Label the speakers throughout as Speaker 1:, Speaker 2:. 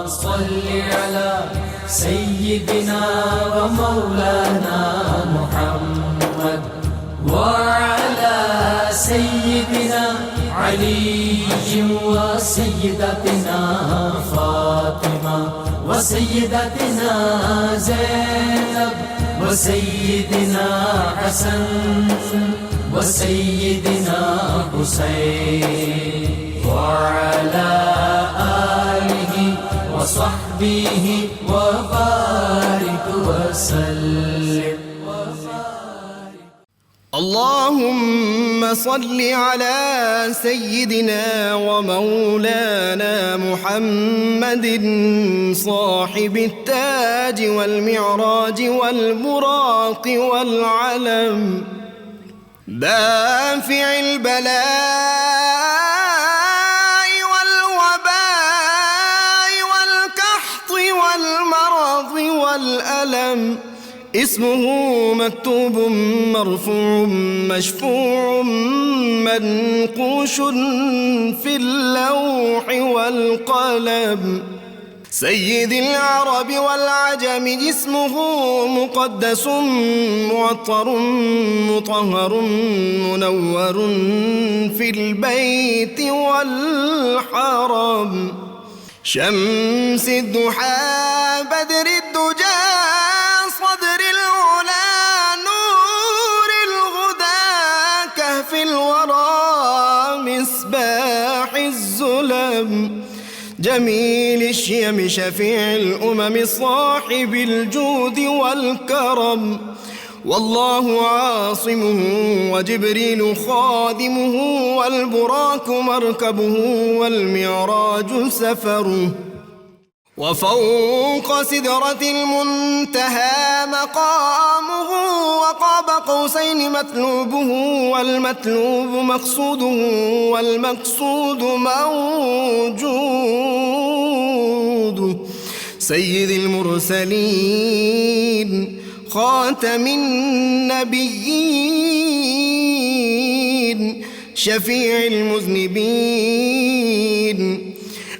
Speaker 1: صل على سيدنا ومولانا محمد وعلى سيدنا علي وسيدتنا فاطمة وسيدتنا زينب وسيدنا حسن وسيدنا حسين وعلى آله وصحبه وبارك وسلم.
Speaker 2: اللهم صل على سيدنا ومولانا محمد صاحب التاج والمعراج والبراق والعلم دافع البلاء والوباء والقحط والمرض والألم اسمه مكتوب مرفوع مشفوع منقوش في اللوح والقلم سيد العرب والعجم اسمه مقدس معطر مطهر منور في البيت والحرم شمس الضحى بدر الدجى صدر العلا نور الهدى كهف الورى مصباح الظلم جميل الشيم شفيع الأمم صاحب الجود والكرم والله عاصمه وجبريل خادمه والبراك مركبه والمعراج سفره وفوق سدرة المنتهى مقامه وقاب قوسين مطلوبه والمطلوب مقصوده والمقصود موجود سيد المرسلين خاتم النبيين شفيع المذنبين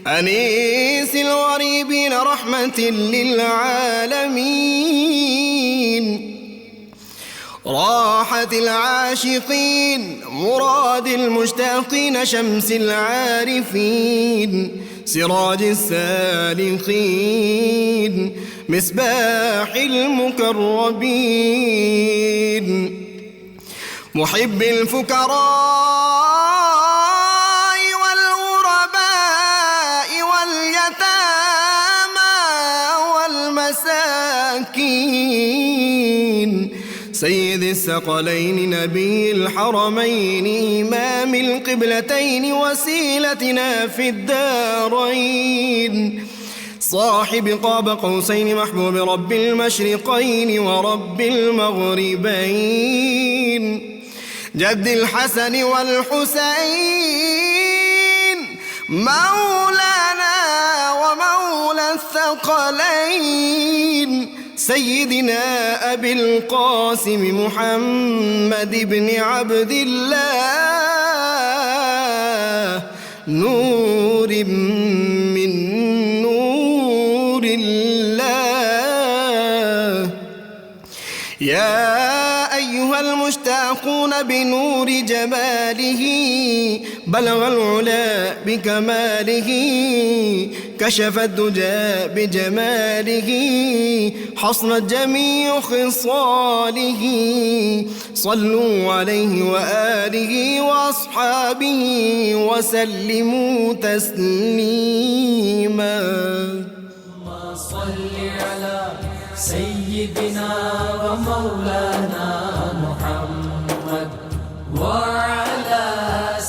Speaker 2: أنيس الغريبين رحمة للعالمين راحة العاشقين مراد المشتاقين شمس العارفين سراج السالكين مصباح المكرمين محب الفكراء والمساكين سيد الثقلين نبي الحرمين إمام القبلتين وسيلتنا في الدارين صاحب قاب قوسين محبوب رب المشرقين ورب المغربين جد الحسن والحسين مولانا ومولى الثقلين سيدنا أبي القاسم محمد بن عبد الله نور من نور الله يا أيها المشتاقون بنور جماله بلغ العلا بكماله كشف الدجى بجماله حصنت جميع خصاله صلوا عليه وآله وأصحابه وسلموا تسليما
Speaker 1: صل على سيدنا ومولانا محمد وعلى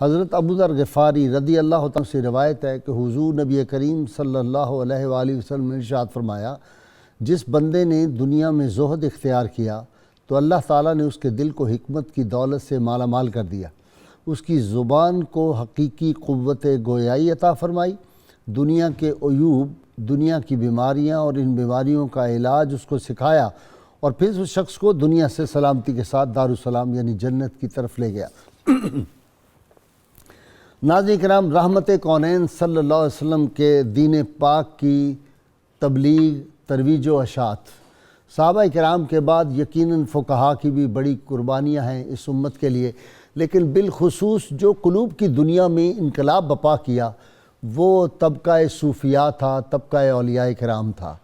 Speaker 3: حضرت ابو ذر غفاری رضی اللہ تعالیٰ سے روایت ہے کہ حضور نبی کریم صلی اللہ علیہ وآلہ وسلم نے ارشاد فرمایا، جس بندے نے دنیا میں زہد اختیار کیا تو اللہ تعالیٰ نے اس کے دل کو حکمت کی دولت سے مالا مال کر دیا، اس کی زبان کو حقیقی قوت گویائی عطا فرمائی، دنیا کے عیوب، دنیا کی بیماریاں اور ان بیماریوں کا علاج اس کو سکھایا، اور پھر اس شخص کو دنیا سے سلامتی کے ساتھ دارالسلام یعنی جنت کی طرف لے گیا۔ ناظرین کرام، رحمت کونین صلی اللہ علیہ وسلم کے دین پاک کی تبلیغ، ترویج و اشاعت، صحابہ کرام کے بعد یقیناً فقہا کی بھی بڑی قربانیاں ہیں اس امت کے لیے، لیکن بالخصوص جو قلوب کی دنیا میں انقلاب بپا کیا وہ طبقہ صوفیاء تھا، طبقہ اولیاء کرام تھا۔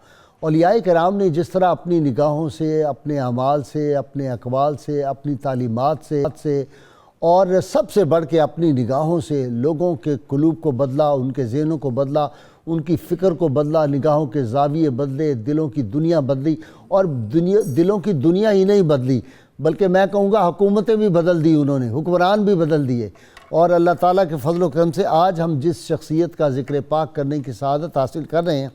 Speaker 3: اولیاء کرام نے جس طرح اپنی نگاہوں سے، اپنے اعمال سے، اپنے اقوال سے، اپنی تعلیمات سے اور سب سے بڑھ کے اپنی نگاہوں سے لوگوں کے قلوب کو بدلا، ان کے ذہنوں کو بدلا، ان کی فکر کو بدلا، نگاہوں کے زاویے بدلے، دلوں کی دنیا بدلی، اور دلوں کی دنیا ہی نہیں بدلی بلکہ میں کہوں گا حکومتیں بھی بدل دی انہوں نے، حکمران بھی بدل دیے۔ اور اللہ تعالیٰ کے فضل و کرم سے آج ہم جس شخصیت کا ذکر پاک کرنے کی سعادت حاصل کر رہے ہیں،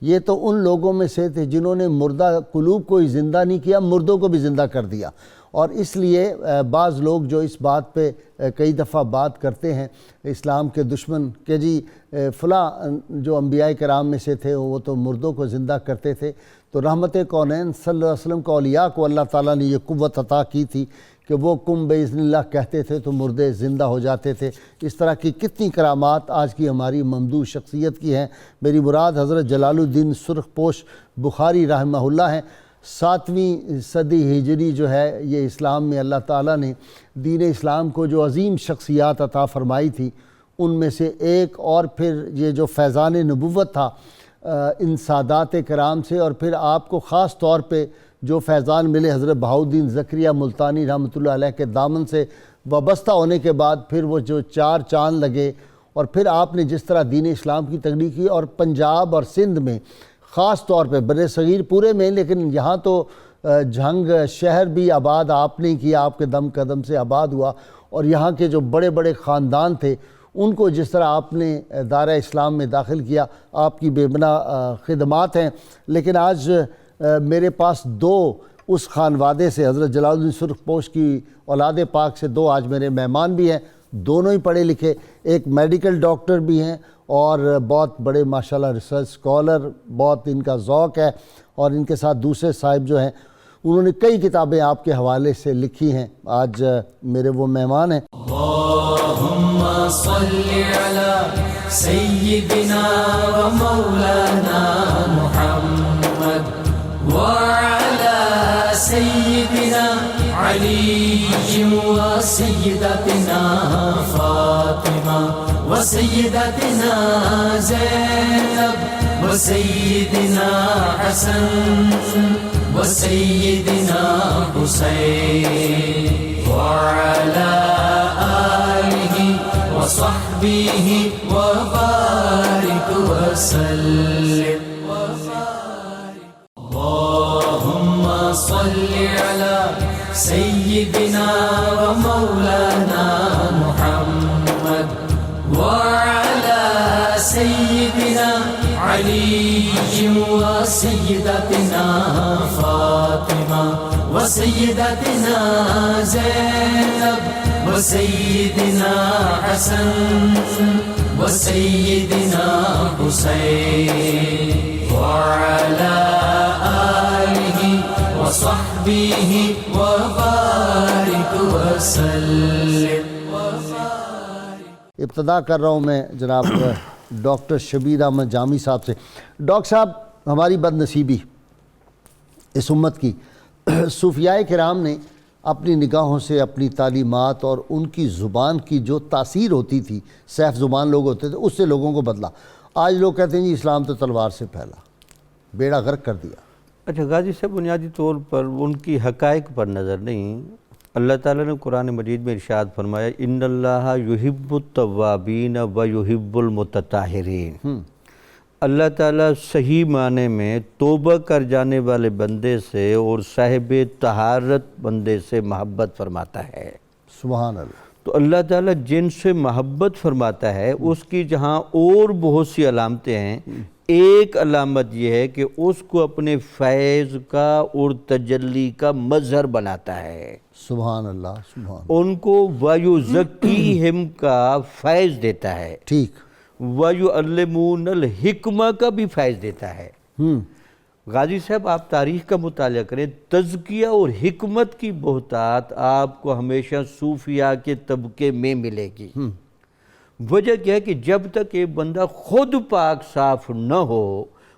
Speaker 3: یہ تو ان لوگوں میں سے تھے جنہوں نے مردہ قلوب کو ہی زندہ نہیں کیا، مردوں کو بھی زندہ کر دیا۔ اور اس لیے بعض لوگ جو اس بات پہ کئی دفعہ بات کرتے ہیں، اسلام کے دشمن، کہ جی فلاں جو انبیاء کرام میں سے تھے وہ تو مردوں کو زندہ کرتے تھے، تو رحمت کونین صلی اللہ علیہ وسلم کو اولیاء کو اللہ تعالیٰ نے یہ قوت عطا کی تھی کہ وہ کم باذن اللہ کہتے تھے تو مردے زندہ ہو جاتے تھے۔ اس طرح کی کتنی کرامات آج کی ہماری ممدوح شخصیت کی ہیں۔ میری مراد حضرت جلال الدین سرخ پوش بخاری رحمہ اللہ ہیں۔ 7ویں صدی ہجری جو ہے یہ اسلام میں اللہ تعالیٰ نے دین اسلام کو جو عظیم شخصیات عطا فرمائی تھی ان میں سے ایک، اور پھر یہ جو فیضان نبوت تھا ان سادات کرام سے، اور پھر آپ کو خاص طور پہ جو فیضان ملے حضرت بہاؤالدین زکریا ملتانی رحمۃ اللہ علیہ کے دامن سے وابستہ ہونے کے بعد، پھر وہ جو 4 چاند لگے، اور پھر آپ نے جس طرح دین اسلام کی تبلیغ کی، اور پنجاب اور سندھ میں خاص طور پہ، بر صغیر پورے میں، لیکن یہاں تو جھنگ شہر بھی آباد آپ نے کیا، آپ کے دم قدم سے آباد ہوا، اور یہاں کے جو بڑے بڑے خاندان تھے ان کو جس طرح آپ نے دائرہ اسلام میں داخل کیا، آپ کی بے پناہ خدمات ہیں۔ لیکن آج میرے پاس 2 اس خانوادے سے، حضرت جلال الدین سرخ پوش کی اولاد پاک سے 2 آج میرے مہمان بھی ہیں، دونوں ہی پڑھے لکھے، ایک میڈیکل ڈاکٹر بھی ہیں اور بہت بڑے ماشاءاللہ ریسرچ اسکالر، بہت ان کا ذوق ہے، اور ان کے ساتھ دوسرے صاحب جو ہیں انہوں نے کئی کتابیں آپ کے حوالے سے لکھی ہیں۔ آج میرے وہ مہمان ہیں۔
Speaker 1: اللہم صلی علی سیدنا و مولانا محمد وعلى سيدنا علي وسيدتنا فاطمة وسيدتنا زينب وسيدنا حسن وسيدنا حسين وعلى آله وصحبه وبارك وسلم اللهم صل على سيدنا ومولانا محمد وعلى سيدنا علي وسيدتنا فاطمة وسيدتنا زينب وسيدنا حسن وسيدنا حسين وعلى آله وصحبه وبارك وسلم۔
Speaker 3: ابتدا کر رہا ہوں میں جناب ڈاکٹر شبیر احمد جامی صاحب سے۔ ڈاکٹر صاحب، ہماری بد نصیبی اس امت کی، صوفیاء کرام نے اپنی نگاہوں سے، اپنی تعلیمات اور ان کی زبان کی جو تاثیر ہوتی تھی، سیف زبان لوگ ہوتے تھے، اس سے لوگوں کو بدلا۔ آج لوگ کہتے ہیں جی اسلام تو تلوار سے پھیلا، بیڑا غرق کر دیا۔
Speaker 4: اچھا غازی صاحب، بنیادی طور پر ان کی حقائق پر نظر نہیں، اللہ تعالیٰ نے قرآن مجید میں ارشاد فرمایا ان اللہ یحب التوابین و یحب المتطہرین۔ اللہ تعالیٰ صحیح معنی میں توبہ کر جانے والے بندے سے اور صاحب طہارت بندے سے محبت فرماتا ہے۔
Speaker 3: سبحان اللہ۔
Speaker 4: تو اللہ تعالیٰ جن سے محبت فرماتا ہے اس کی جہاں اور بہت سی علامتیں ہیں، ایک علامت یہ ہے کہ اس کو اپنے فیض کا اور تجلی کا مظہر بناتا ہے.
Speaker 3: سبحان اللہ، سبحان
Speaker 4: ان کو وَيُزَكِّيهِمْ کا فیض دیتا ہے،
Speaker 3: ٹھیک.
Speaker 4: وَيُعَلِّمُونَ الْحِكْمَةَ کا بھی فیض دیتا ہے. غازی صاحب آپ تاریخ کا مطالعہ کریں، تزکیہ اور حکمت کی بہتات آپ کو ہمیشہ صوفیاء کے طبقے میں ملے گی. وجہ کیا ہے کہ جب تک ایک بندہ خود پاک صاف نہ ہو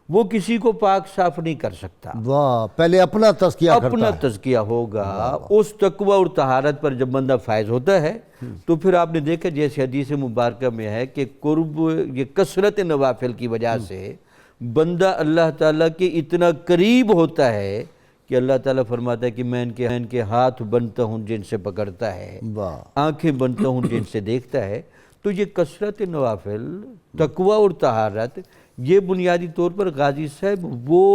Speaker 4: وہ کسی کو پاک صاف نہیں کر سکتا.
Speaker 3: واہ، پہلے اپنا تزکیہ کرتا ہے.
Speaker 4: اپنا تزکیہ ہوگا. اس تقوی اور طہارت پر جب بندہ فائز ہوتا ہے تو پھر آپ نے دیکھا جیسے حدیث مبارکہ میں ہے کہ قرب، یہ کثرت نوافل کی وجہ سے بندہ اللہ تعالیٰ کے اتنا قریب ہوتا ہے کہ اللہ تعالیٰ فرماتا ہے کہ میں ان کے ہاتھ بنتا ہوں جن سے پکڑتا ہے، آنکھیں بنتا ہوں جن سے دیکھتا ہے. تو یہ کثرت نوافل، تقوی اور طہارت، یہ بنیادی طور پر غازی صاحب وہ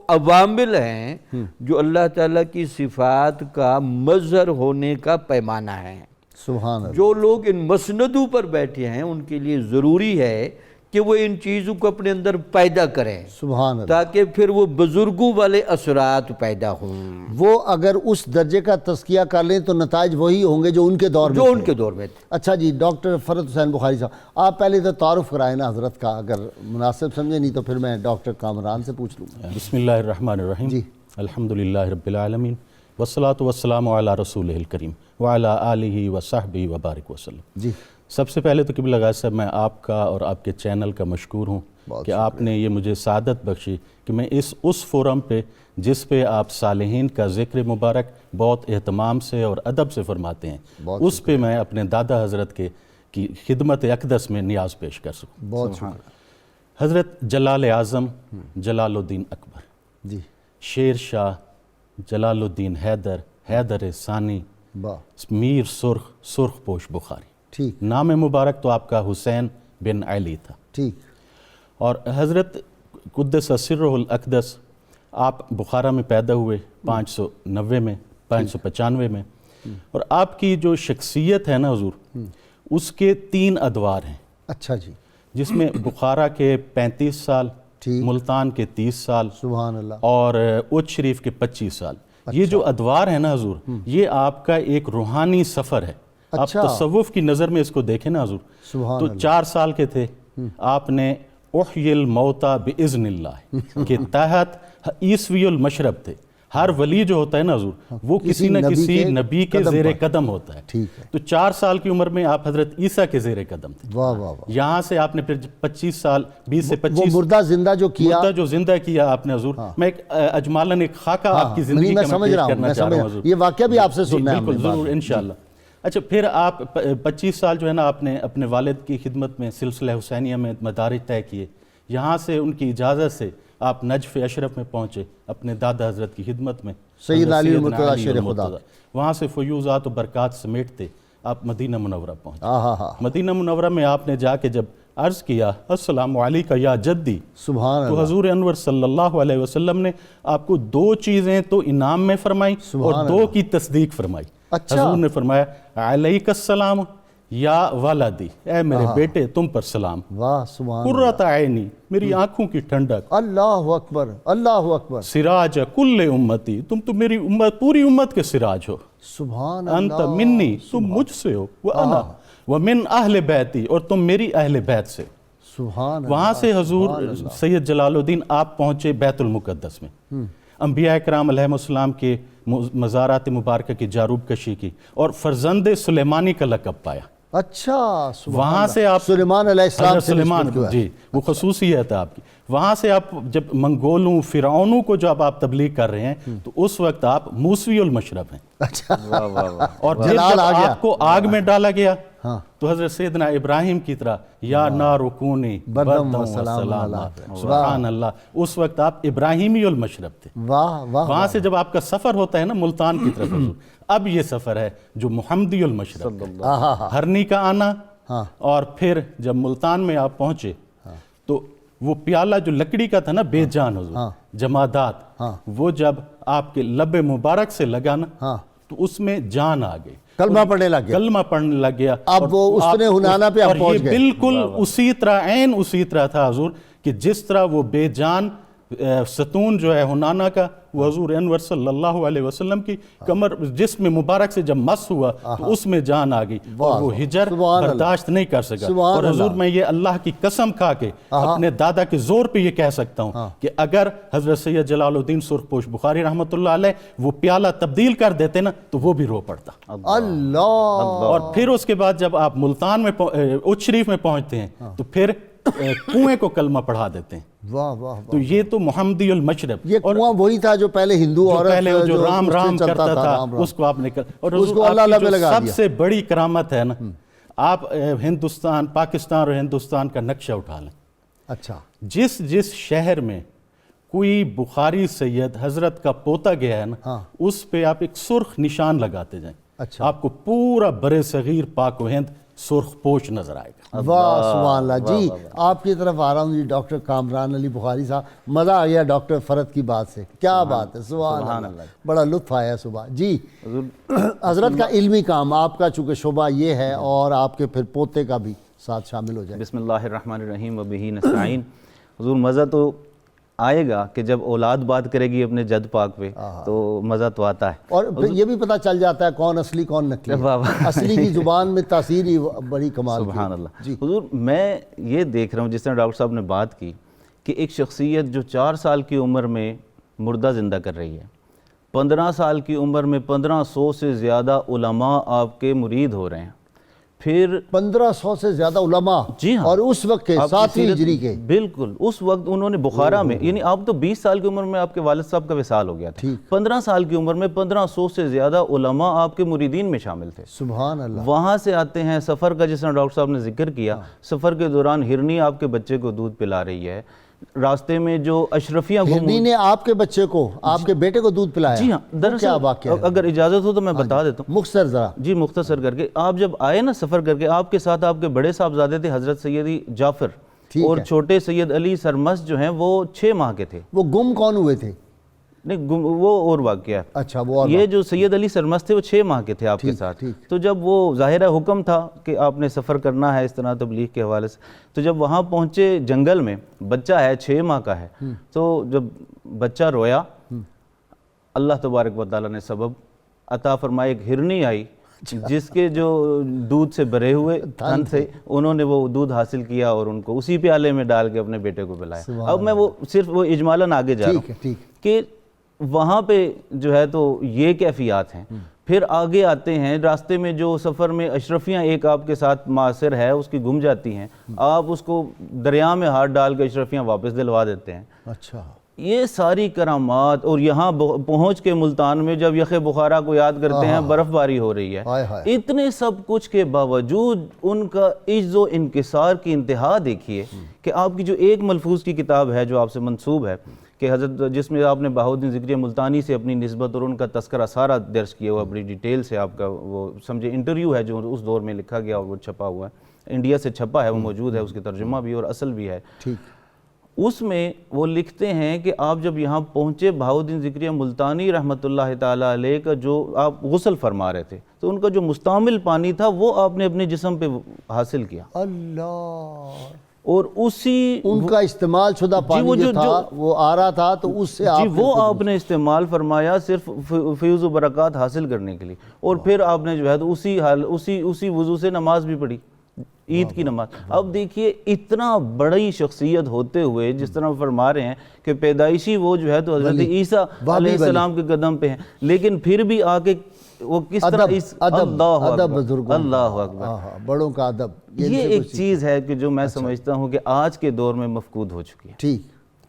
Speaker 4: عوامل ہیں جو اللہ تعالیٰ کی صفات کا مظہر ہونے کا پیمانہ ہے.
Speaker 3: سبحان اللہ.
Speaker 4: جو لوگ ان مسندوں پر بیٹھے ہیں ان کے لیے ضروری ہے کہ وہ ان چیزوں کو اپنے اندر پیدا کریں،
Speaker 3: سبحان اللہ.
Speaker 4: تاکہ پھر وہ بزرگوں والے اثرات پیدا ہوں.
Speaker 3: وہ اگر اس درجے کا تزکیہ کر لیں تو نتائج وہی ہوں گے جو ان کے دور میں
Speaker 4: جو ان کے دور میں تھے.
Speaker 3: اچھا جی، ڈاکٹر فرد حسین بخاری صاحب، آپ پہلے تو تعارف کرائیں نا حضرت کا، اگر مناسب سمجھیں، نہیں تو پھر میں ڈاکٹر کامران سے پوچھ لوں گا.
Speaker 5: بسم اللہ الرحمن الرحیم.
Speaker 3: جی.
Speaker 5: الحمدللہ رب العالمین والصلاة والسلام علی رسولہ الکریم وعلی آلہ وصحبہ وبارک وسلم.
Speaker 3: جی.
Speaker 5: سب سے پہلے تو قبلہ غازی صاحب میں آپ کا اور آپ کے چینل کا مشکور ہوں کہ آپ نے یہ مجھے سعادت بخشی کہ میں اس فورم پہ جس پہ آپ صالحین کا ذکر مبارک بہت اہتمام سے اور ادب سے فرماتے ہیں، اس پہ میں اپنے دادا حضرت کی خدمت اقدس میں نیاز پیش کر سکوں.
Speaker 3: بہت شکریہ.
Speaker 5: حضرت جلال اعظم جلال الدین اکبر،
Speaker 3: جی.
Speaker 5: شیر شاہ جلال الدین حیدر ثانی، میر سرخ پوش بخاری.
Speaker 3: ٹھیک.
Speaker 5: نام مبارک تو آپ کا حسین بن علی تھا.
Speaker 3: ٹھیک.
Speaker 5: اور حضرت قدس سرہ الاقدس آپ بخارا میں پیدا ہوئے 590 میں 595 میں، اور آپ کی جو شخصیت ہے نا حضور، اس کے 3 ادوار ہیں.
Speaker 3: اچھا جی.
Speaker 5: جس میں بخارا کے 35 سال، ملتان کے 30 سال،
Speaker 3: سبحان اللہ،
Speaker 5: اور اچ شریف کے 25 سال. یہ جو ادوار ہیں نا حضور، یہ آپ کا ایک روحانی سفر ہے. آپ تصوف کی نظر میں اس کو دیکھیں نا حضور، تو 4 سال کے تھے آپ نے احیی الموتا باذن اللہ کے تحت عیسوی المشرب تھے. ہر ولی جو ہوتا ہے نا حضور وہ کسی نہ کسی نبی کے زیر قدم ہوتا ہے. تو 4 سال کی عمر میں آپ حضرت عیسیٰ کے زیر قدم تھے. یہاں سے آپ نے پھر 25 سال 20 سے 25
Speaker 3: مردہ زندہ جو
Speaker 5: زندہ کیا آپ نے حضور. میں اجمالاً ایک خاکہ آپ کی زندگی کا میں پیش کرنا چاہ رہا ہوں حضور.
Speaker 3: یہ واقعہ بھی آپ سے سننا ہے.
Speaker 5: بالکل ضرور انشاءاللہ. اچھا، پھر آپ 25 سال جو ہے نا آپ نے اپنے والد کی خدمت میں سلسلہ حسینیہ میں مدارج طے کیے. یہاں سے ان کی اجازت سے آپ نجف اشرف میں پہنچے اپنے دادا حضرت کی خدمت میں،
Speaker 3: سیدنا علی المرتضی شیر خدا.
Speaker 5: وہاں سے فیوزات و برکات سمیٹتے آپ مدینہ منورہ پہنچے. مدینہ منورہ میں آپ نے جا کے جب عرض کیا السلام علیکہ یا جدی، تو حضور انور صلی اللہ علیہ وسلم نے آپ کو 2 چیزیں تو انعام میں فرمائی اور 2 کی تصدیق فرمائی. حضور نے فرمایا علیک السلام یا ولدی، اے میرے بیٹے تم پر سلام.
Speaker 3: واہ سبحان اللہ.
Speaker 5: قرۃ عینی، میری آنکھوں کی ٹھنڈک.
Speaker 3: اللہ اکبر، اللہ اکبر.
Speaker 5: سراج کل امتی، تم تو میری امت پوری امت کے سراج ہو.
Speaker 3: سبحان
Speaker 5: انت
Speaker 3: اللہ.
Speaker 5: منی، تم مجھ سے ہو، وانا ومن اہل بیتی، اور تم میری اہل بیت سے.
Speaker 3: سبحان اللہ.
Speaker 5: وہاں سے حضور سید جلال الدین آپ پہنچے بیت المقدس میں. انبیاء کرام علیہ السلام کے مزارات مبارکہ کی جاروب کشی کی اور فرزند سلیمانی کا لقب پایا.
Speaker 3: اچھا،
Speaker 5: وہاں سے آپ
Speaker 3: سلیمان علیہ السلام سے
Speaker 5: سلیمان، جی وہ خصوصیت ہے آپ کی. وہاں سے آپ جب منگولوں فرعونوں کو جب آپ تبلیغ کر رہے ہیں تو اس وقت آپ موسوی المشرب ہیں.
Speaker 3: اچھا،
Speaker 5: اور پھر جب آپ کو آگ میں ڈالا گیا تو حضرت سیدنا ابراہیم کی طرح یا نار کونی بردم و سلام، سبحان اللہ، اس وقت آپ ابراہیمی المشرب تھے. وہاں سے جب آپ کا سفر ہوتا ہے نا ملتان کی طرف حضور، اب یہ سفر ہے جو محمدی المشرب ہے. ہرنی کا آنا، اور پھر جب ملتان میں آپ پہنچے تو وہ پیالہ جو لکڑی کا تھا نا بے جان حضور، جمادات، وہ جب آپ کے لب مبارک سے لگا نا تو اس میں جان آ گئی،
Speaker 3: کلمہ پڑھنے لگ گیا،
Speaker 5: کلمہ پڑھنے لگ گیا.
Speaker 3: اب وہ اس نے ہنانا پہ آپ پہنچ گئے.
Speaker 5: بالکل اسی طرح، عین اسی طرح تھا حضور کہ جس طرح وہ بے جان ستون جو ہے ہنانا کا، وہ حضور انور صلی اللہ علیہ وسلم کی کمر جسم مبارک سے جب مس ہوا تو اس میں جان آ گئی، اور وہ ہجر برداشت نہیں کر سکا. اور حضور میں یہ اللہ کی قسم کھا کے اپنے دادا کے زور پہ یہ کہہ سکتا ہوں کہ اگر حضرت سید جلال الدین سرخ پوش بخاری رحمۃ اللہ علیہ وہ پیالہ تبدیل کر دیتے نا تو وہ بھی رو پڑتا.
Speaker 3: اللہ.
Speaker 5: اور پھر اس کے بعد جب آپ ملتان میں اچ شریف میں پہنچتے ہیں تو پھر کنویں کو کلمہ پڑھا دیتے ہیں.
Speaker 3: واہ واہ.
Speaker 5: تو یہ تو محمدی المشرب،
Speaker 3: یہ کنواں وہی تھا جو پہلے ہندو عورت
Speaker 5: جو رام رام کرتا تھا اس کو آپ نے اور سب سے بڑی کرامت ہے نا، آپ ہندوستان، پاکستان اور ہندوستان کا نقشہ اٹھا لیں.
Speaker 3: اچھا.
Speaker 5: جس شہر میں کوئی بخاری سید حضرت کا پوتا گیا ہے نا، اس پہ آپ ایک سرخ نشان لگاتے جائیں.
Speaker 3: اچھا.
Speaker 5: آپ کو پورا برِ صغیر پاک و ہند سرخ پوش نظر آئے گا.
Speaker 3: واہ سبحان اللہ. جی آپ کی طرف آ رہا ہوں جی ڈاکٹر کامران علی بخاری صاحب. مزہ آ گیا ڈاکٹر فرد کی بات سے، کیا بات ہے، سبحان اللہ، بڑا لطف آیا صبح. جی حضرت کا علمی کام آپ کا چونکہ شعبہ یہ ہے اور آپ کے پھر پوتے کا بھی ساتھ شامل ہو جائے.
Speaker 6: بسم اللہ الرحمن الرحیم وبہ نستعین. حضور مزہ تو آئے گا کہ جب اولاد بات کرے گی اپنے جد پاک پہ تو مزہ تو آتا ہے،
Speaker 3: اور پھر یہ بھی پتہ چل جاتا ہے کون اصلی کون نقلی. اصلی کی زبان میں تاثیر ہی بڑی کمال کی.
Speaker 6: سبحان اللہ. حضور میں یہ دیکھ رہا ہوں جس طرح ڈاکٹر صاحب نے بات کی کہ ایک شخصیت جو 4 سال کی عمر میں مردہ زندہ کر رہی ہے، 15 سال کی عمر میں 1500 سے زیادہ علماء آپ کے مرید ہو رہے ہیں، پھر
Speaker 3: 1500 سے زیادہ علماء.
Speaker 6: جی ہاں.
Speaker 3: اور اس وقت کے 7ویں ہجری کے.
Speaker 6: بالکل اس وقت انہوں نے بخارا میں، یعنی آپ تو 20 سال کی عمر میں آپ کے والد صاحب کا وصال ہو گیا تھا، 15 سال کی عمر میں 1500 سے زیادہ علماء آپ کے مریدین میں شامل تھے.
Speaker 3: سبحان اللہ.
Speaker 6: وہاں سے آتے ہیں سفر کا، جس طرح ڈاکٹر صاحب نے ذکر کیا، سفر کے دوران ہرنی آپ کے بچے کو دودھ پلا رہی ہے، راستے میں جو اشرفیاں
Speaker 3: ہرنی نے آپ کے بچے کو، آپ کے بیٹے کو دودھ پلایا.
Speaker 6: جی ہاں. دراصل اگر اجازت ہو تو میں بتا دیتا ہوں
Speaker 3: مختصر ذرا.
Speaker 6: جی مختصر کر کے. آپ جب آئے نا سفر کر کے، آپ کے ساتھ آپ کے بڑے صاحبزادے تھے حضرت سیدی جعفر، اور چھوٹے سید علی سرمست جو ہیں وہ 6 ماہ کے تھے.
Speaker 3: وہ گم کون ہوئے تھے؟
Speaker 6: نہیں وہ اور واقعہ.
Speaker 3: اچھا وہ
Speaker 6: یہ جو سید علی سرمست تھے وہ 6 ماہ کے تھے آپ کے ساتھ. تو جب وہ ظاہرہ حکم تھا کہ آپ نے سفر کرنا ہے اس طرح تبلیغ کے حوالے سے، تو جب وہاں پہنچے جنگل میں، بچہ ہے 6 ماہ کا ہے، تو جب بچہ رویا اللہ تبارک و تعالیٰ نے سبب عطا فرمایا، ایک ہرنی آئی جس کے جو دودھ سے بھرے ہوئے تھن تھے، انہوں نے وہ دودھ حاصل کیا اور ان کو اسی پیالے میں ڈال کے اپنے بیٹے کو پلایا. اب میں وہ صرف وہ اجمالاً آگے جا رہا ہوں کہ وہاں پہ جو ہے تو یہ کیفیات ہیں. پھر آگے آتے ہیں، راستے میں جو سفر میں اشرفیاں ایک آپ کے ساتھ معاصر ہے اس کی گم جاتی ہیں، آپ اس کو دریا میں ہاتھ ڈال کے اشرفیاں واپس دلوا دیتے ہیں.
Speaker 3: اچھا.
Speaker 6: یہ ساری کرامات. اور یہاں پہنچ کے ملتان میں جب یخ بخارا کو یاد کرتے ہیں، برف باری ہو رہی ہے، اتنے سب کچھ کے باوجود ان کا عجز و انکسار کی انتہا دیکھیے کہ آپ کی جو ایک ملفوظ کی کتاب ہے جو آپ سے منسوب ہے کہ حضرت، جس میں آپ نے بہاؤالدین ذکریہ ملتانی سے اپنی نسبت اور ان کا تذکرہ سارا درج کیا ہوا، بڑی ڈیٹیل سے آپ کا وہ سمجھے انٹرویو ہے جو اس دور میں لکھا گیا اور وہ چھپا ہوا ہے، انڈیا سے چھپا ہے، وہ موجود ہے، اس کی ترجمہ بھی اور اصل بھی ہے. اس میں وہ لکھتے ہیں کہ آپ جب یہاں پہنچے، بہاؤالدین ذکریہ ملتانی رحمۃ اللہ تعالیٰ علیہ کا جو آپ غسل فرما رہے تھے، تو ان کا جو مستعمل پانی تھا وہ آپ نے اپنے جسم پہ حاصل کیا.
Speaker 3: اللہ.
Speaker 6: اور اسی
Speaker 3: ان کا استعمال شدہ پانی جو تھا وہ آ رہا تھا تو اس سے
Speaker 6: آپ نے استعمال فرمایا صرف فیض و برکات حاصل کرنے کے لیے. اور پھر آپ نے جو ہے تو اسی وضو سے نماز بھی پڑھی، عید کی نماز. اب دیکھیے اتنا بڑی شخصیت ہوتے ہوئے جس طرح فرما رہے ہیں کہ پیدائشی وہ جو ہے تو حضرت عیسیٰ علیہ السلام کے قدم پہ ہیں، لیکن پھر بھی آ کے وہ کس طرح اللہ اکبر،
Speaker 3: بڑوں کا ادب.
Speaker 6: یہ ایک چیز ہے کہ جو میں سمجھتا ہوں کہ آج کے دور میں مفقود ہو چکی ہے.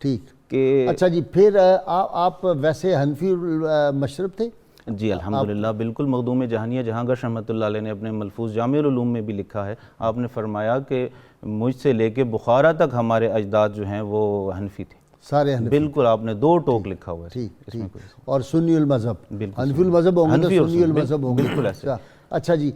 Speaker 3: ٹھیک
Speaker 6: کہ
Speaker 3: اچھا جی. پھر آپ ویسے حنفی مشرب تھے؟
Speaker 6: جی الحمدللہ بالکل. مخدوم جہانیہ جہانگیر رحمۃ اللہ علیہ نے اپنے ملفوظ جامع العلوم میں بھی لکھا ہے، آپ نے فرمایا کہ مجھ سے لے کے بخارا تک ہمارے اجداد جو ہیں وہ حنفی تھے
Speaker 3: سارے حنفی.
Speaker 6: بالکل آپ نے 2 ٹوک لکھا ہوا ہے.
Speaker 3: اور سنی المذہب، حنفی المذہب ہوں گے، سنی المذہب ہوں گے. اچھا جی.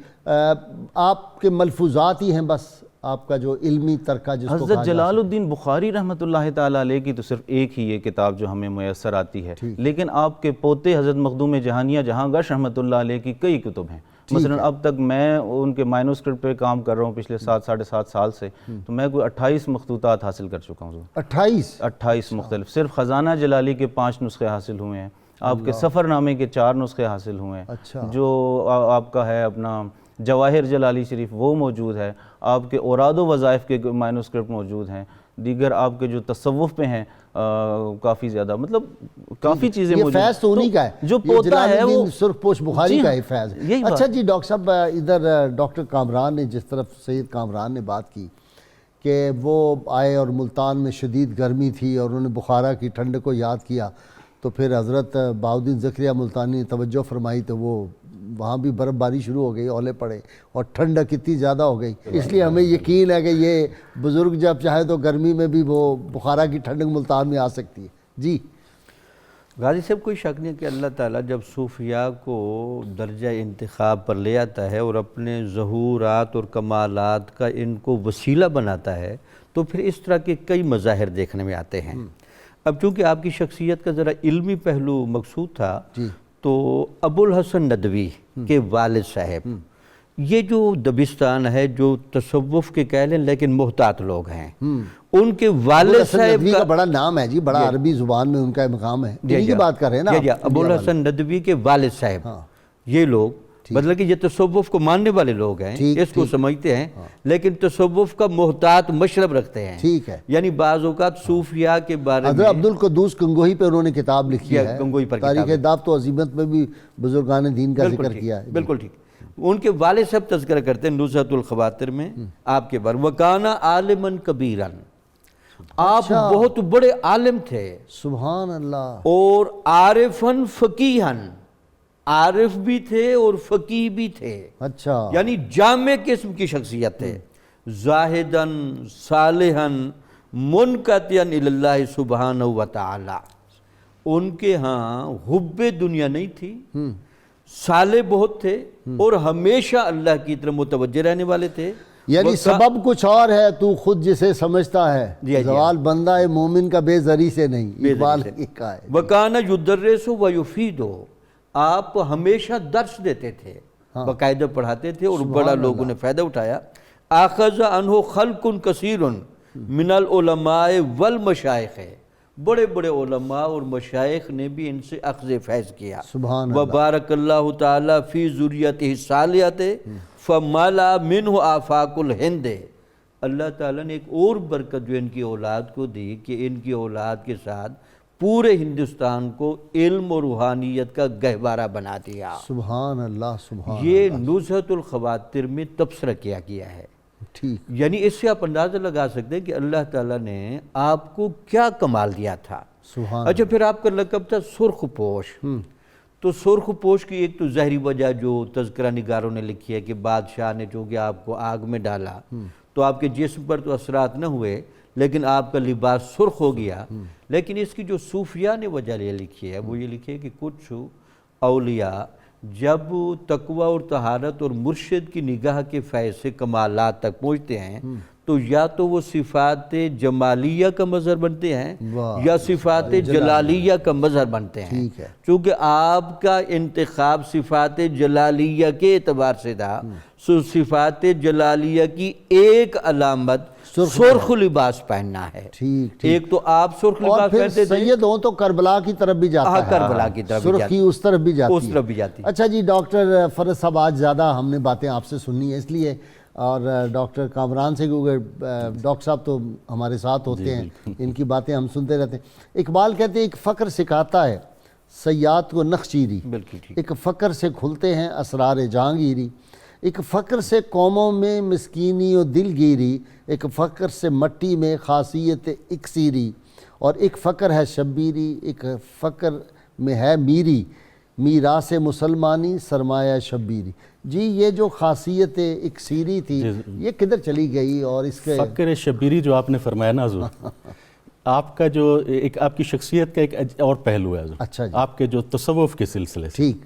Speaker 3: آپ کے ملفوظات ہی ہیں بس آپ کا جو علمی ترکہ جس کو کہا
Speaker 6: حضرت
Speaker 3: جا
Speaker 6: جلال الدین بخاری رحمۃ اللہ تعالیٰ علیہ کی تو صرف ایک ہی یہ کتاب جو ہمیں میسر آتی ہے، لیکن آپ کے پوتے حضرت مخدوم جہانیہ جہاں گش رحمۃ اللہ علیہ کی کئی کتب ہیں. مثلا اب تک میں ان کے مائنوسکرپٹ پہ کام کر رہا ہوں پچھلے 7-7.5 سال سے، تو میں کوئی 28 مخطوطات حاصل کر چکا ہوں. 28 مختلف، صرف خزانہ جلالی کے 5 نسخے حاصل ہوئے ہیں، آپ کے سفر نامے کے 4 نسخے حاصل ہوئے ہیں، جو آپ کا ہے اپنا جواہر جلالی شریف وہ موجود ہے، آپ کے اوراد و وظائف کے مائنوسکرپٹ موجود ہیں، دیگر آپ کے جو تصوف پہ ہیں کافی زیادہ، مطلب کافی چیزیں موجود ہیں.
Speaker 3: یہ فیض تو انہی کا ہے،
Speaker 6: جو پوتا ہے وہ
Speaker 3: سرخ پوش بخاری کا ہی فیض ہے. اچھا جی ڈاکٹر صاحب، ادھر ڈاکٹر کامران نے جس طرف سید کامران نے بات کی کہ وہ آئے اور ملتان میں شدید گرمی تھی اور انہوں نے بخارا کی ٹھنڈ کو یاد کیا، تو پھر حضرت بہاؤالدین زکریا ملتانی نے توجہ فرمائی تو وہ وہاں بھی برف باری شروع ہو گئی، اولے پڑے اور ٹھنڈک اتنی زیادہ ہو گئی. اس لیے ہمیں یقین ہے کہ یہ بزرگ جب چاہے تو گرمی میں بھی وہ بخارا کی ٹھنڈک ملتان میں آ سکتی ہے. جی
Speaker 4: غازی صاحب، کوئی شک نہیں کہ اللہ تعالیٰ جب صوفیاء کو درجہ انتخاب پر لے آتا ہے اور اپنے ظہورات اور کمالات کا ان کو وسیلہ بناتا ہے تو پھر اس طرح کے کئی مظاہر دیکھنے میں آتے ہیں. اب چونکہ آپ کی شخصیت کا ذرا علمی پہلو مقصود تھا، تو ابو الحسن ندوی کے والد صاحب، یہ جو دبستان ہے، جو تصوف کے کہہ لیں لیکن محتاط لوگ ہیں، ان کے والد صاحب
Speaker 3: کا بڑا نام ہے جی، بڑا عربی زبان میں ان کا مقام ہے. انہی کی بات کر رہے ہیں نا
Speaker 4: ابو الحسن ندوی کے والد صاحب، یہ لوگ مطلب کہ یہ تصوف کو ماننے والے لوگ ہیں، اس کو سمجھتے ہیں، لیکن تصوف کا محتاط مشرب رکھتے ہیں.
Speaker 3: ٹھیک ہے.
Speaker 4: یعنی بعض اوقات صوفیاء کے بارے میں
Speaker 3: عبد القدوس کنگوہی پہ انہوں نے کتاب لکھی ہے،
Speaker 4: گنگوہی پر
Speaker 3: تاریخ دعوت و عزیمت میں بھی بزرگان دین کا ذکر کیا ہے.
Speaker 4: بالکل ٹھیک. ان کے والد صاحب تذکرہ کرتے ہیں نزہۃ الخواطر میں آپ کے بارے، وَكَانَ عَالِمًا كَبِيرًا، آپ بہت بڑے عالم تھے،
Speaker 3: سبحان اللہ،
Speaker 4: اور عارفاً فقیہاً، عارف بھی تھے اور فقیہ بھی تھے.
Speaker 3: اچھا،
Speaker 4: یعنی جامع قسم کی شخصیت تھے. زاہداً صالحاً منقطعاً الی اللہ سبحانہ وتعالی. ان کے ہاں حب دنیا نہیں تھی، صالح بہت تھے اور ہمیشہ اللہ کی طرف متوجہ رہنے والے تھے.
Speaker 3: یعنی سبب کچھ اور ہے، تو خود جسے سمجھتا ہے، زوال بندہ مومن کا بے زری سے نہیں، اقبال نے کہا ہے.
Speaker 4: وَكَانَ يُدَرِّسُ وَيُفِيدُ، آپ ہمیشہ درس دیتے تھے، باقاعدہ پڑھاتے تھے اور بڑا لوگوں نے فائدہ اٹھایا. آخذ عنہ خلق کثیر من العلماء والمشائخ، بڑے بڑے علماء اور مشائخ نے بھی ان سے اخذ فیض کیا.
Speaker 3: سبحان اللہ.
Speaker 4: وبارک اللہ تعالیٰ فی ذریتہ الصالحۃ فملا منہ آفاق الہند. اللہ تعالیٰ نے ایک اور برکت جو ان کی اولاد کو دی کہ ان کی اولاد کے ساتھ پورے ہندوستان کو علم اور روحانیت کا گہوارہ بنا دیا.
Speaker 3: سبحان اللہ، سبحان.
Speaker 4: یہ نزہۃ الخواطر میں تبصرہ کیا گیا ہے.
Speaker 3: ٹھیک.
Speaker 4: یعنی اس سے آپ اندازہ لگا سکتے ہیں کہ اللہ تعالیٰ نے آپ کو کیا کمال دیا تھا.
Speaker 3: سبحان.
Speaker 4: اچھا، پھر آپ کا لقب تھا سرخ پوش. تو سرخ پوش کی ایک تو ظاہری وجہ جو تذکرہ نگاروں نے لکھی ہے کہ بادشاہ نے چونکہ آپ کو آگ میں ڈالا تو آپ کے جسم پر تو اثرات نہ ہوئے لیکن آپ کا لباس سرخ ہو گیا. لیکن اس کی جو صوفیاء نے وجہ یہ لکھی ہے وہ یہ لکھی ہے کہ کچھ اولیاء جب تقوی اور طہارت اور مرشد کی نگاہ کے فیض سے کمالات تک پہنچتے ہیں تو یا تو وہ صفات جمالیہ کا مظہر بنتے ہیں یا صفات جلالیہ کا مظہر بنتے ہیں. چونکہ آپ کا انتخاب صفات جلالیہ کے اعتبار سے تھا، سو صفات جلالیہ کی ایک علامت سرخ لباس پہننا ہے. ایک تو آپ سرخ لباس پہنتے تھے،
Speaker 3: سید ہوں تو کربلا کی طرف بھی جاتا ہے،
Speaker 4: کربلا کی طرف
Speaker 3: سرخ کی اس طرف بھی
Speaker 4: جاتی.
Speaker 3: اچھا جی ڈاکٹر فرد صاحب، آج زیادہ ہم نے باتیں آپ سے سننی ہے اس لیے، اور ڈاکٹر کامران سے، کیونکہ ڈاکٹر صاحب تو ہمارے ساتھ ہوتے ہیں، ان کی باتیں ہم سنتے رہتے ہیں. اقبال کہتے ہیں ایک فقر سکھاتا ہے سیاد کو نخچیری، ایک فقر سے کھلتے ہیں اسرار جہانگیری، ایک فقر سے قوموں میں مسکینی و دل گیری، ایک فقر سے مٹی میں خاصیت اکسیری، اور ایک فقر ہے شبیری، ایک فقر میں ہے میری، میراث مسلمانی سرمایہ شبیری. جی یہ جو خاصیت اکسیری تھی یہ کدھر چلی گئی؟ اور اس کے
Speaker 5: فقر شبیری جو آپ نے فرمایا نا حضور، آپ کا جو ایک آپ کی شخصیت کا ایک اور پہلو ہے حضور.
Speaker 3: اچھا جی.
Speaker 5: آپ کے جو تصوف کے سلسلے سے،
Speaker 3: ٹھیک،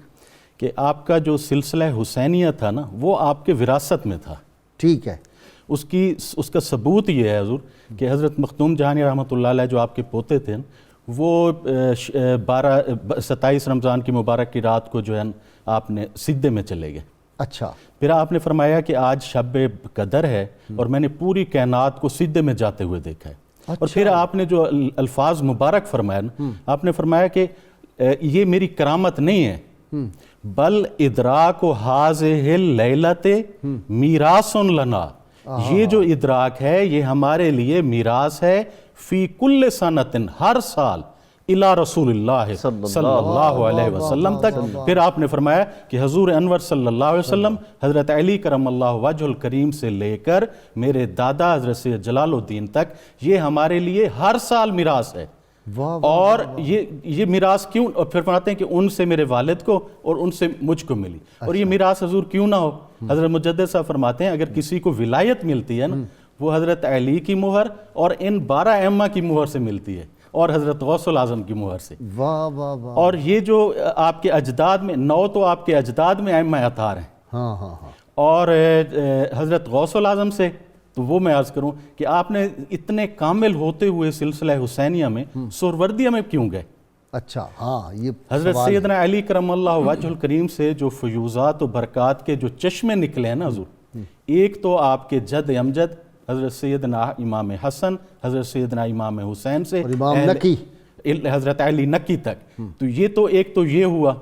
Speaker 5: کہ آپ کا جو سلسلہ حسینیہ تھا نا وہ آپ کے وراثت میں تھا.
Speaker 3: ٹھیک ہے.
Speaker 5: اس کا ثبوت یہ ہے حضور کہ حضرت مخدوم جہانی رحمۃ اللہ علیہ جو آپ کے پوتے تھے وہ 27 رمضان کی مبارک کی رات کو جو ہے آپ نے سجدے میں چلے گئے.
Speaker 3: اچھا.
Speaker 5: پھر آپ نے فرمایا کہ آج شب قدر ہے اور میں نے پوری کائنات کو سجدے میں جاتے ہوئے دیکھا ہے. اور پھر آپ نے جو الفاظ مبارک فرمایا آپ نے فرمایا کہ یہ میری کرامت نہیں ہے بل ادراک و حاذہ اللیلۃ میراث لنا، یہ جو ادراک ہے یہ ہمارے لیے میراث ہے فی کل سنۃ، ہر سال الی رسول اللہ صلی اللہ علیہ وسلم تک. پھر آپ نے فرمایا کہ حضور انور صلی اللہ علیہ وسلم حضرت علی کرم اللہ وجہ الکریم سے لے کر میرے دادا حضرت سید جلال الدین تک یہ ہمارے لیے ہر سال میراث ہے. اور یہ میراث کیوں، اور پھر فرماتے ہیں کہ ان سے میرے والد کو اور ان سے مجھ کو ملی. اور یہ میراث حضور کیوں نہ ہو؟ حضرت مجدد صاحب فرماتے ہیں اگر کسی کو ولایت ملتی ہے نا وہ حضرت علی کی مہر اور ان 12 ائمہ کی مہر سے ملتی ہے اور حضرت غوث الاعظم کی مہر سے.
Speaker 3: واہ واہ واہ.
Speaker 5: اور یہ جو آپ کے اجداد میں 9 تو آپ کے اجداد میں ائمہ اطہار ہیں.
Speaker 3: ہاں ہاں ہاں.
Speaker 5: اور حضرت غوث الاعظم سے تو وہ میں عرض کروں کہ آپ نے اتنے کامل ہوتے ہوئے سلسلہ حسینیہ میں سہروردیہ میں کیوں گئے؟
Speaker 3: اچھا ہاں یہ
Speaker 5: حضرت سیدنا علی کرم اللہ وجہ الکریم سے جو فیوزات و برکات کے جو چشمے نکلے ہیں نا حضور، ایک تو آپ کے جد امجد حضرت سیدنا امام حسن، حضرت سیدنا امام حسین سے
Speaker 3: امام نقی
Speaker 5: حضرت علی نقی تک، تو یہ تو ایک تو یہ ہوا.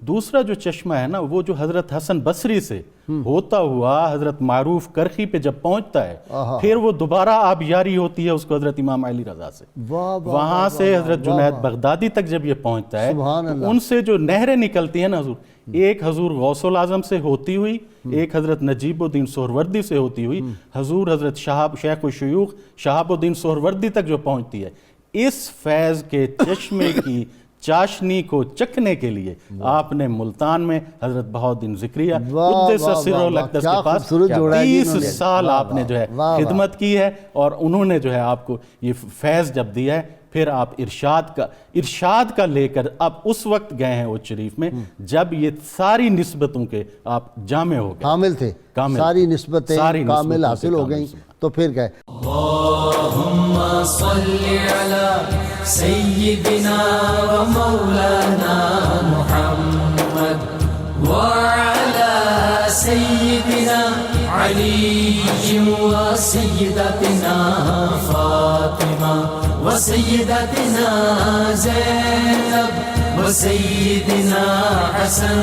Speaker 5: دوسرا جو چشمہ ہے نا وہ جو حضرت حسن بصری سے ہوتا ہوا حضرت معروف کرخی پہ جب پہنچتا ہے پھر وہ دوبارہ آبیاری ہوتی ہے اس کو حضرت امام علی رضا سے، وہاں سے حضرت جنید بغدادی تک جب یہ پہنچتا ہے تو ان سے جو نہریں نکلتی ہیں نا حضور، ایک حضور غوث الاعظم سے ہوتی ہوئی، ایک حضرت نجیب الدین سہروردی سے ہوتی ہوئی، حضور حضرت شیخ الشیوخ شہاب الدین سہروردی تک جو پہنچتی ہے. اس فیض کے چشمے کی چاشنی کو چکھنے کے لیے آپ نے ملتان میں حضرت بہاؤالدین ذکریہ قدس سرہ الاقدس کے پاس 30 سال آپ نے جو ہے خدمت کی ہے، اور انہوں نے جو ہے آپ کو یہ فیض جب دیا ہے پھر آپ ارشاد کا لے کر اب اس وقت گئے ہیں اچ شریف میں جب یہ ساری نسبتوں کے آپ جامع ہو گئے،
Speaker 3: کامل تھے، ساری نسبتیں کامل حاصل ہو گئیں. تو پھر گئے
Speaker 1: اللہم صلی علی سیدنا و مولانا محمد وعلی سیدنا علی و سیدتنا فاطمہ و سیدتنا زینب و سیدنا حسن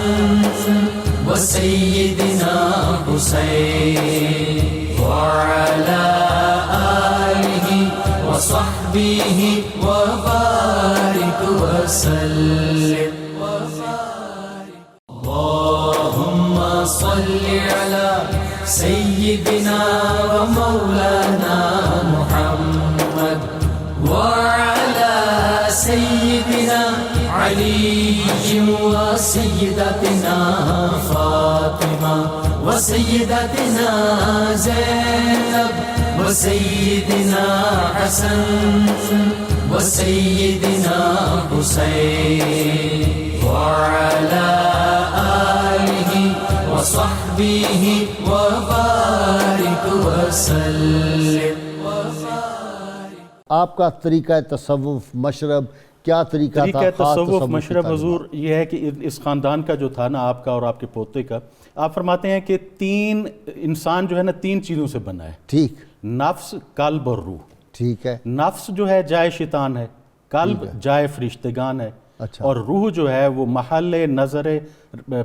Speaker 1: و سیدنا حسین وعلى آله وصحبه وبارك وسلم. اللهم صل على سيدنا ومولانا محمد وعلى سيدنا علي وسيدتنا فاطمة وسيدتنا زينب وسيدنا حسن وسيدنا حسين وعلى آله وصحبه وبارك وسلم.
Speaker 3: آپ کا طریقہ تصوف مشرب کیا طریقہ تھا؟
Speaker 5: طریقہ تصوف مشرب حضور یہ ہے کہ اس خاندان کا جو تھا نا آپ کا اور آپ کے پوتے کا، آپ فرماتے ہیں کہ انسان جو ہے نا 3 چیزوں سے بنا ہے.
Speaker 3: ٹھیک.
Speaker 5: نفس، قلب اور روح.
Speaker 3: ٹھیک ہے.
Speaker 5: نفس جو ہے جائے شیطان ہے، قلب جائے فرشتگان ہے، اور روح جو ہے وہ محل نظر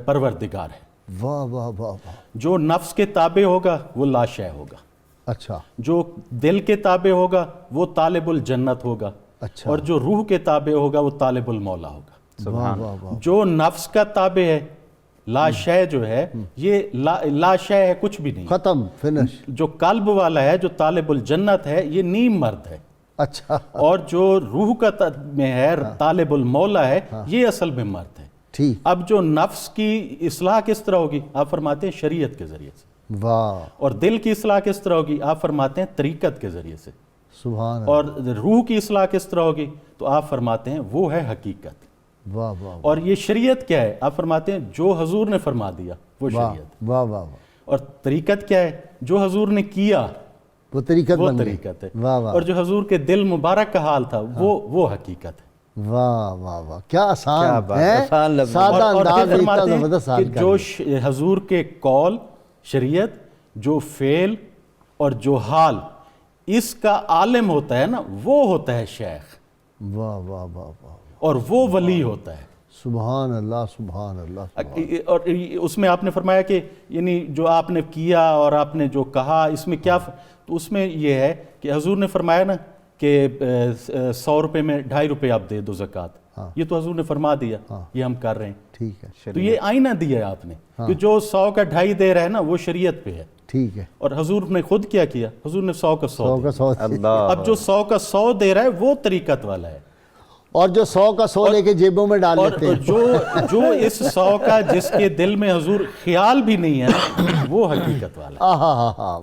Speaker 5: پروردگار ہے.
Speaker 3: واہ واہ واہ واہ.
Speaker 5: جو نفس کے تابع ہوگا وہ لا شے ہوگا.
Speaker 3: اچھا.
Speaker 5: جو دل کے تابع ہوگا وہ طالب الجنت ہوگا.
Speaker 3: اچھا.
Speaker 5: اور جو روح کے تابع ہوگا وہ طالب المولا ہوگا.
Speaker 3: سبحان اللہ.
Speaker 5: جو نفس کا تابع ہے لا شے جو ہے یہ لا شے ہے، کچھ بھی نہیں،
Speaker 3: ختم، فنش.
Speaker 5: جو قلب والا ہے جو طالب الجنت ہے یہ نیم مرد ہے.
Speaker 3: اچھا.
Speaker 5: اور جو روح کا میں ہے طالب المولا ہے یہ اصل میں مرد ہے.
Speaker 3: ٹھیک.
Speaker 5: اب جو نفس کی اصلاح کس طرح ہوگی؟ آپ فرماتے ہیں شریعت کے ذریعے سے.
Speaker 3: واہ. اور
Speaker 5: دل کی اصلاح کس طرح ہوگی؟ آپ فرماتے ہیں طریقت کے ذریعے سے.
Speaker 3: سبحان.
Speaker 5: اور روح کی اصلاح کس طرح ہوگی؟ تو آپ فرماتے ہیں وہ ہے حقیقت.
Speaker 3: واہ واہ.
Speaker 5: اور یہ شریعت کیا ہے؟ آپ فرماتے ہیں جو حضور نے فرما دیا وہ شریعت.
Speaker 3: واہ واہ.
Speaker 5: اور طریقت کیا ہے؟ جو حضور نے کیا
Speaker 3: وہ طریقت
Speaker 5: وہ
Speaker 3: بن گئی.
Speaker 5: طریقت ہے.
Speaker 3: واہ واہ
Speaker 5: اور جو حضور کے دل مبارک کا حال تھا وہ حقیقت ہے.
Speaker 3: واہ واہ واہ کیا آسان
Speaker 4: کیا بات،
Speaker 3: ہے،
Speaker 4: آسان لفظ.
Speaker 3: سادہ
Speaker 5: اور
Speaker 3: انداز
Speaker 5: پھر
Speaker 3: میں اتنا
Speaker 5: فرماتے ہیں
Speaker 3: زبردست
Speaker 5: کہ
Speaker 3: حال
Speaker 5: جو
Speaker 3: کر
Speaker 5: حضور کے قول شریعت، جو فعل اور جو حال اس کا عالم ہوتا ہے نا، وہ ہوتا ہے شیخ،
Speaker 3: واہ واہ واہ واہ،
Speaker 5: اور وہ ولی ہوتا ہے.
Speaker 3: سبحان اللہ سبحان اللہ.
Speaker 5: اور اس میں آپ نے فرمایا کہ یعنی جو آپ نے کیا اور آپ نے جو کہا اس میں کیا، تو اس میں یہ ہے کہ حضور نے فرمایا نا کہ 100 روپے میں 2.5 روپے آپ دے دو زکوٰۃ. یہ تو حضور نے فرما دیا، یہ ہم کر رہے ہیں.
Speaker 3: ٹھیک ہے،
Speaker 5: تو یہ آئینہ دیا ہے آپ نے کہ جو 100 کا 2.5 دے رہا ہے نا وہ شریعت پہ ہے.
Speaker 3: ٹھیک ہے.
Speaker 5: اور حضور نے خود کیا کیا؟ حضور نے 100 کا 100
Speaker 3: 100 کا 100
Speaker 5: اب جو 100 کا 100 دے رہا ہے وہ طریقت والا ہے.
Speaker 3: اور جو 100 کا 100 لے کے جیبوں میں ڈال
Speaker 5: اور
Speaker 3: لیتے ہیں.
Speaker 5: جو اس 100 کا جس کے دل میں حضور خیال بھی نہیں ہے وہ حقیقت والا ہے.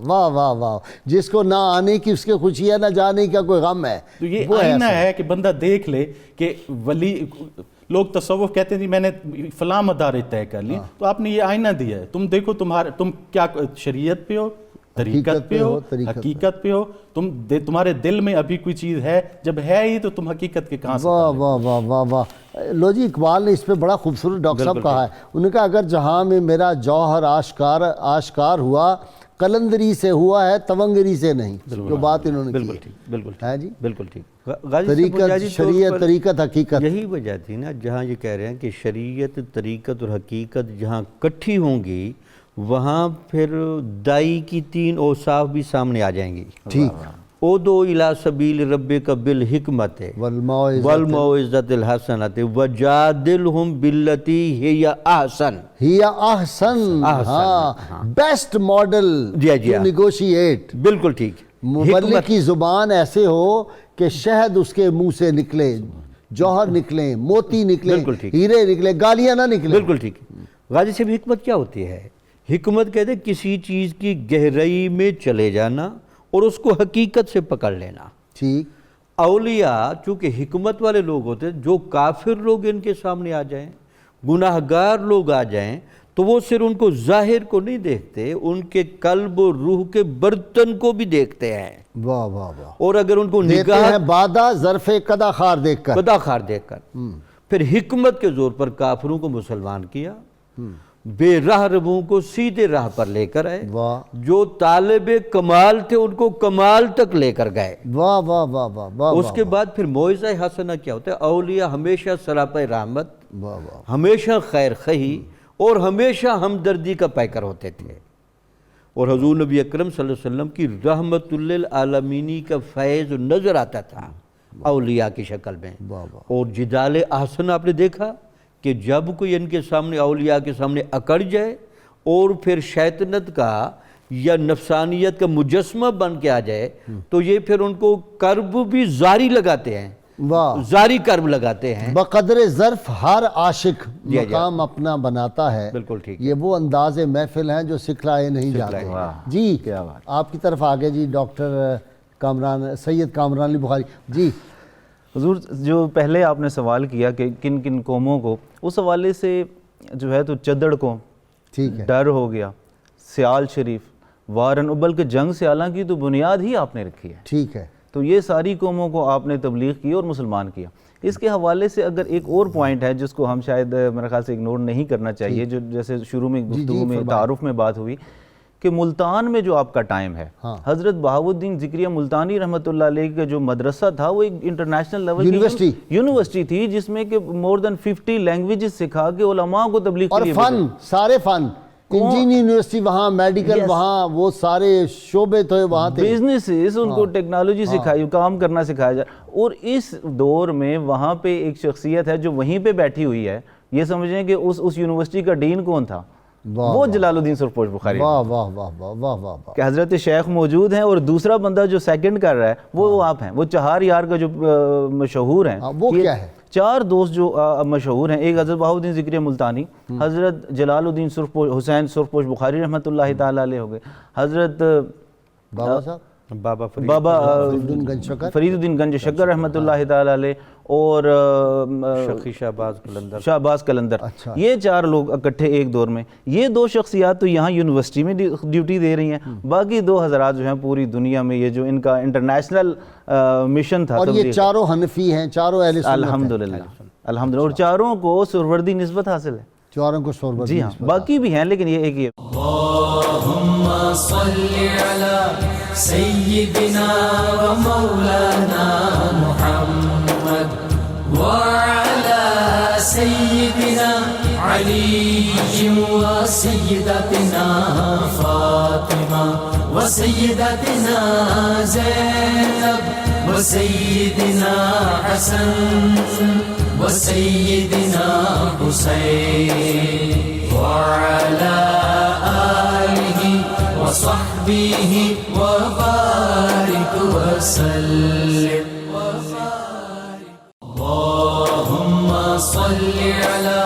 Speaker 3: واہ واہ واہ، جس کو نہ آنے کی اس کے خوشی ہے، نہ جانے کا کوئی غم ہے.
Speaker 5: تو یہ آئینہ ہے کہ بندہ دیکھ لے کہ ولی، لوگ تصوف کہتے ہیں جی میں نے فلاں مدارج طے کر لی، تو آپ نے یہ آئینہ دیا ہے. تم دیکھو تم کیا شریعت پہ ہو، طریقت پہ ہو، حقیقت پہ ہو. تمہارے دل میں ابھی کوئی چیز ہے، جب ہے ہی تو تم حقیقت کے کہاں سے؟
Speaker 3: واہ واہ واہ واہ واہ. لو جی، اقبال نے اس پہ بڑا خوبصورت ڈاکٹر صاحب کہا ہے. انہوں نے کہا اگر جہاں میں میرا جوہر آشکار ہوا، قلندری سے ہوا ہے تونگری سے نہیں. جو بات انہوں نے کی
Speaker 4: بالکل ٹھیک، بالکل
Speaker 3: ہے جی،
Speaker 4: بالکل ٹھیک. غازی صاحب
Speaker 3: طریقت
Speaker 4: بنیادی طور
Speaker 3: شریعت،
Speaker 4: پر
Speaker 3: طریقت حقیقت.
Speaker 4: یہی وجہ تھی نا جہاں یہ کہہ رہے ہیں کہ شریعت، طریقت اور حقیقت جہاں کٹھی ہوں گی وہاں پھر دائی کی 3 اوصاف بھی سامنے آ جائیں گی.
Speaker 3: ٹھیک.
Speaker 4: اودو الی سبیل ربک بالحکمت والموعظۃ الحسنۃ وجادلہم باللتی ہی احسن.
Speaker 3: ہی احسن، ہاں، بیسٹ ماڈل ٹو نیگوشیٹ.
Speaker 4: بالکل ٹھیک.
Speaker 3: مبلغ کی زبان ایسے ہو کہ شہد اس کے منہ سے نکلے، جوہر نکلیں، موتی نکلیں، ہیرے نکلیں، گالیاں نہ نکلیں.
Speaker 4: بالکل ٹھیک. غازی صاحب حکمت کیا ہوتی ہے؟ حکمت کہتے ہیں کسی چیز کی گہرائی میں چلے جانا اور اس کو حقیقت سے پکڑ لینا.
Speaker 3: ٹھیک.
Speaker 4: اولیاء چونکہ حکمت والے لوگ ہوتے ہیں، جو کافر لوگ ان کے سامنے آ جائیں، گناہ گار لوگ آ جائیں، تو وہ صرف ان کو ظاہر کو نہیں دیکھتے، ان کے قلب و روح کے برتن کو بھی دیکھتے ہیں.
Speaker 3: واہ واہ واہ.
Speaker 4: اور اگر ان کو
Speaker 3: دیتے ہیں بادہ ظرف قدا خار دیکھ کر،
Speaker 4: قدا خار دیکھ کر. پھر حکمت کے زور پر کافروں کو مسلمان کیا، بے راہ ربوں کو سیدھے راہ پر لے کر آئے، جو طالب کمال تھے ان کو کمال تک لے کر گئے.
Speaker 3: واہ واہ واہ واہ واہ.
Speaker 4: اس کے بعد پھر موعظہ حسنہ کیا ہوتا ہے؟ اولیاء ہمیشہ سراپہ رحمت، ہمیشہ خیر خواہی اور ہمیشہ ہمدردی کا پیکر ہوتے تھے. اور حضور نبی اکرم صلی اللہ علیہ وسلم کی رحمت للعالمینی کا فیض نظر آتا تھا اولیاء کی شکل میں. اور جدال احسن آپ نے دیکھا کہ جب کوئی ان کے سامنے، اولیاء کے سامنے اکڑ جائے اور پھر شیطنت کا یا نفسانیت کا مجسمہ بن کے آ جائے تو یہ پھر ان کو کرب بھی زاری لگاتے ہیں، زاری کرب لگاتے ہیں.
Speaker 3: بقدر ظرف ہر عاشق مقام اپنا بناتا ہے.
Speaker 4: بالکل ٹھیک.
Speaker 3: یہ وہ انداز محفل ہیں جو سکھلائے نہیں جاتے. جی آپ کی طرف آگے جی ڈاکٹر کامران، سید کامران علی بخاری. جی
Speaker 6: حضور، جو پہلے آپ نے سوال کیا کہ کن کن قوموں کو، اس حوالے سے جو ہے تو چدڑ قوم،
Speaker 3: ٹھیک ہے،
Speaker 6: ڈر ہو گیا، سیال شریف، وارن، بلکہ جنگ سیالاں کی تو بنیاد ہی آپ نے رکھی ہے.
Speaker 3: ٹھیک ہے.
Speaker 6: تو یہ ساری قوموں کو آپ نے تبلیغ کی اور مسلمان کیا. اس کے حوالے سے اگر ایک اور پوائنٹ ہے جس کو ہم شاید میرے خیال سے اگنور نہیں کرنا چاہیے، جو جیسے شروع میں گفتگو میں تعارف میں بات ہوئی کہ ملتان میں جو آپ کا ٹائم ہے، حضرت بہاؤالدین ذکریہ ملتانی رحمۃ اللہ علیہ کا جو مدرسہ تھا وہ ایک انٹرنیشنل لیول کی یونیورسٹی تھی جس میں کہ more than 50 لینگویجز سکھا کے علماء کو تبلیغ
Speaker 3: اور فن، سارے فن، انجینئرنگ یونیورسٹی وہاں، میڈیکل وہاں، وہ سارے شعبے تھے وہاں تھے،
Speaker 6: بزنسز، ان کو ٹیکنالوجی سکھائی، کام کرنا سکھایا جائے. اور اس دور میں وہاں پہ ایک شخصیت ہے جو وہیں پہ بیٹھی ہوئی ہے. یہ سمجھیں کہ اس یونیورسٹی کا ڈین کون تھا؟ وہ جلال الدین سرپوش بخاری.
Speaker 3: واہ واہ واہ واہ واہ واہ.
Speaker 6: کہ حضرت شیخ موجود ہیں اور دوسرا بندہ جو سیکنڈ کر رہا ہے وہ آپ ہیں. وہ چہار یار کا جو مشہور ہیں،
Speaker 3: وہ کیا ہے؟
Speaker 6: 4 دوست جو مشہور ہیں، ایک حضرت بہاؤالدین ذکریہ ملتانی، حضرت جلال الدین حسین سرپوش بخاری رحمۃ اللہ تعالیٰ علیہ ہو گئے، حضرت
Speaker 4: بابا فرید
Speaker 6: فرید الدین گنج شکر رحمۃ اللہ تعالی علیہ اور
Speaker 4: شقی
Speaker 6: شہباز قلندر، یہ 4 لوگ اکٹھے ایک دور میں، یہ 2 شخصیات تو یہاں یونیورسٹی میں ڈیوٹی دے رہی ہیں، باقی 2 حضرات جو ہیں پوری دنیا میں، یہ جو ان کا انٹرنیشنل مشن تھا،
Speaker 3: اور یہ چاروں حنفی ہیں، چاروں اہل سنت ہیں
Speaker 6: الحمدللہ، اور چاروں کو سہروردی نسبت حاصل ہے،
Speaker 3: چاروں کو سہروردی
Speaker 6: جی ہاں، باقی بھی ہیں لیکن یہ ایک
Speaker 1: اللهم صل على سيدنا ومولانا محمد وعلى سيدنا علي وسيدتنا فاطمة وسيدتنا زينب وسيدنا حسن وسيدنا حسين وعلى آله وصحبه وبارك وسلم. اللهم صل على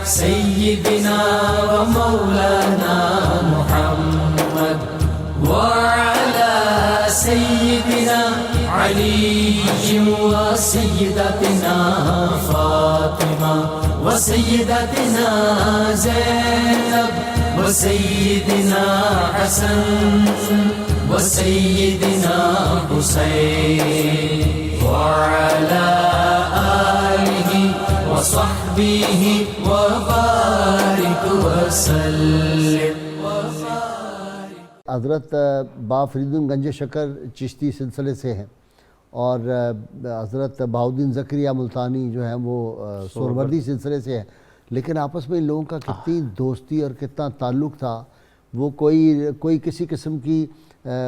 Speaker 1: سيدنا ومولانا محمد وعلى سيدنا علي وسيدتنا فاطمة وسيدتنا زينب وسيدنا حسن وسيدنا حسين وعلى آله وصحبه وبارك وسلم.
Speaker 3: حضرت با فرید گنج شکر چشتی سلسلے سے ہیں اور حضرت بہاؤالدین زکریا ملتانی جو ہیں وہ سہروردی سلسلے سے ہیں، لیکن آپس میں ان لوگوں کا کتنی دوستی اور کتنا تعلق تھا، وہ کوئی کسی قسم کی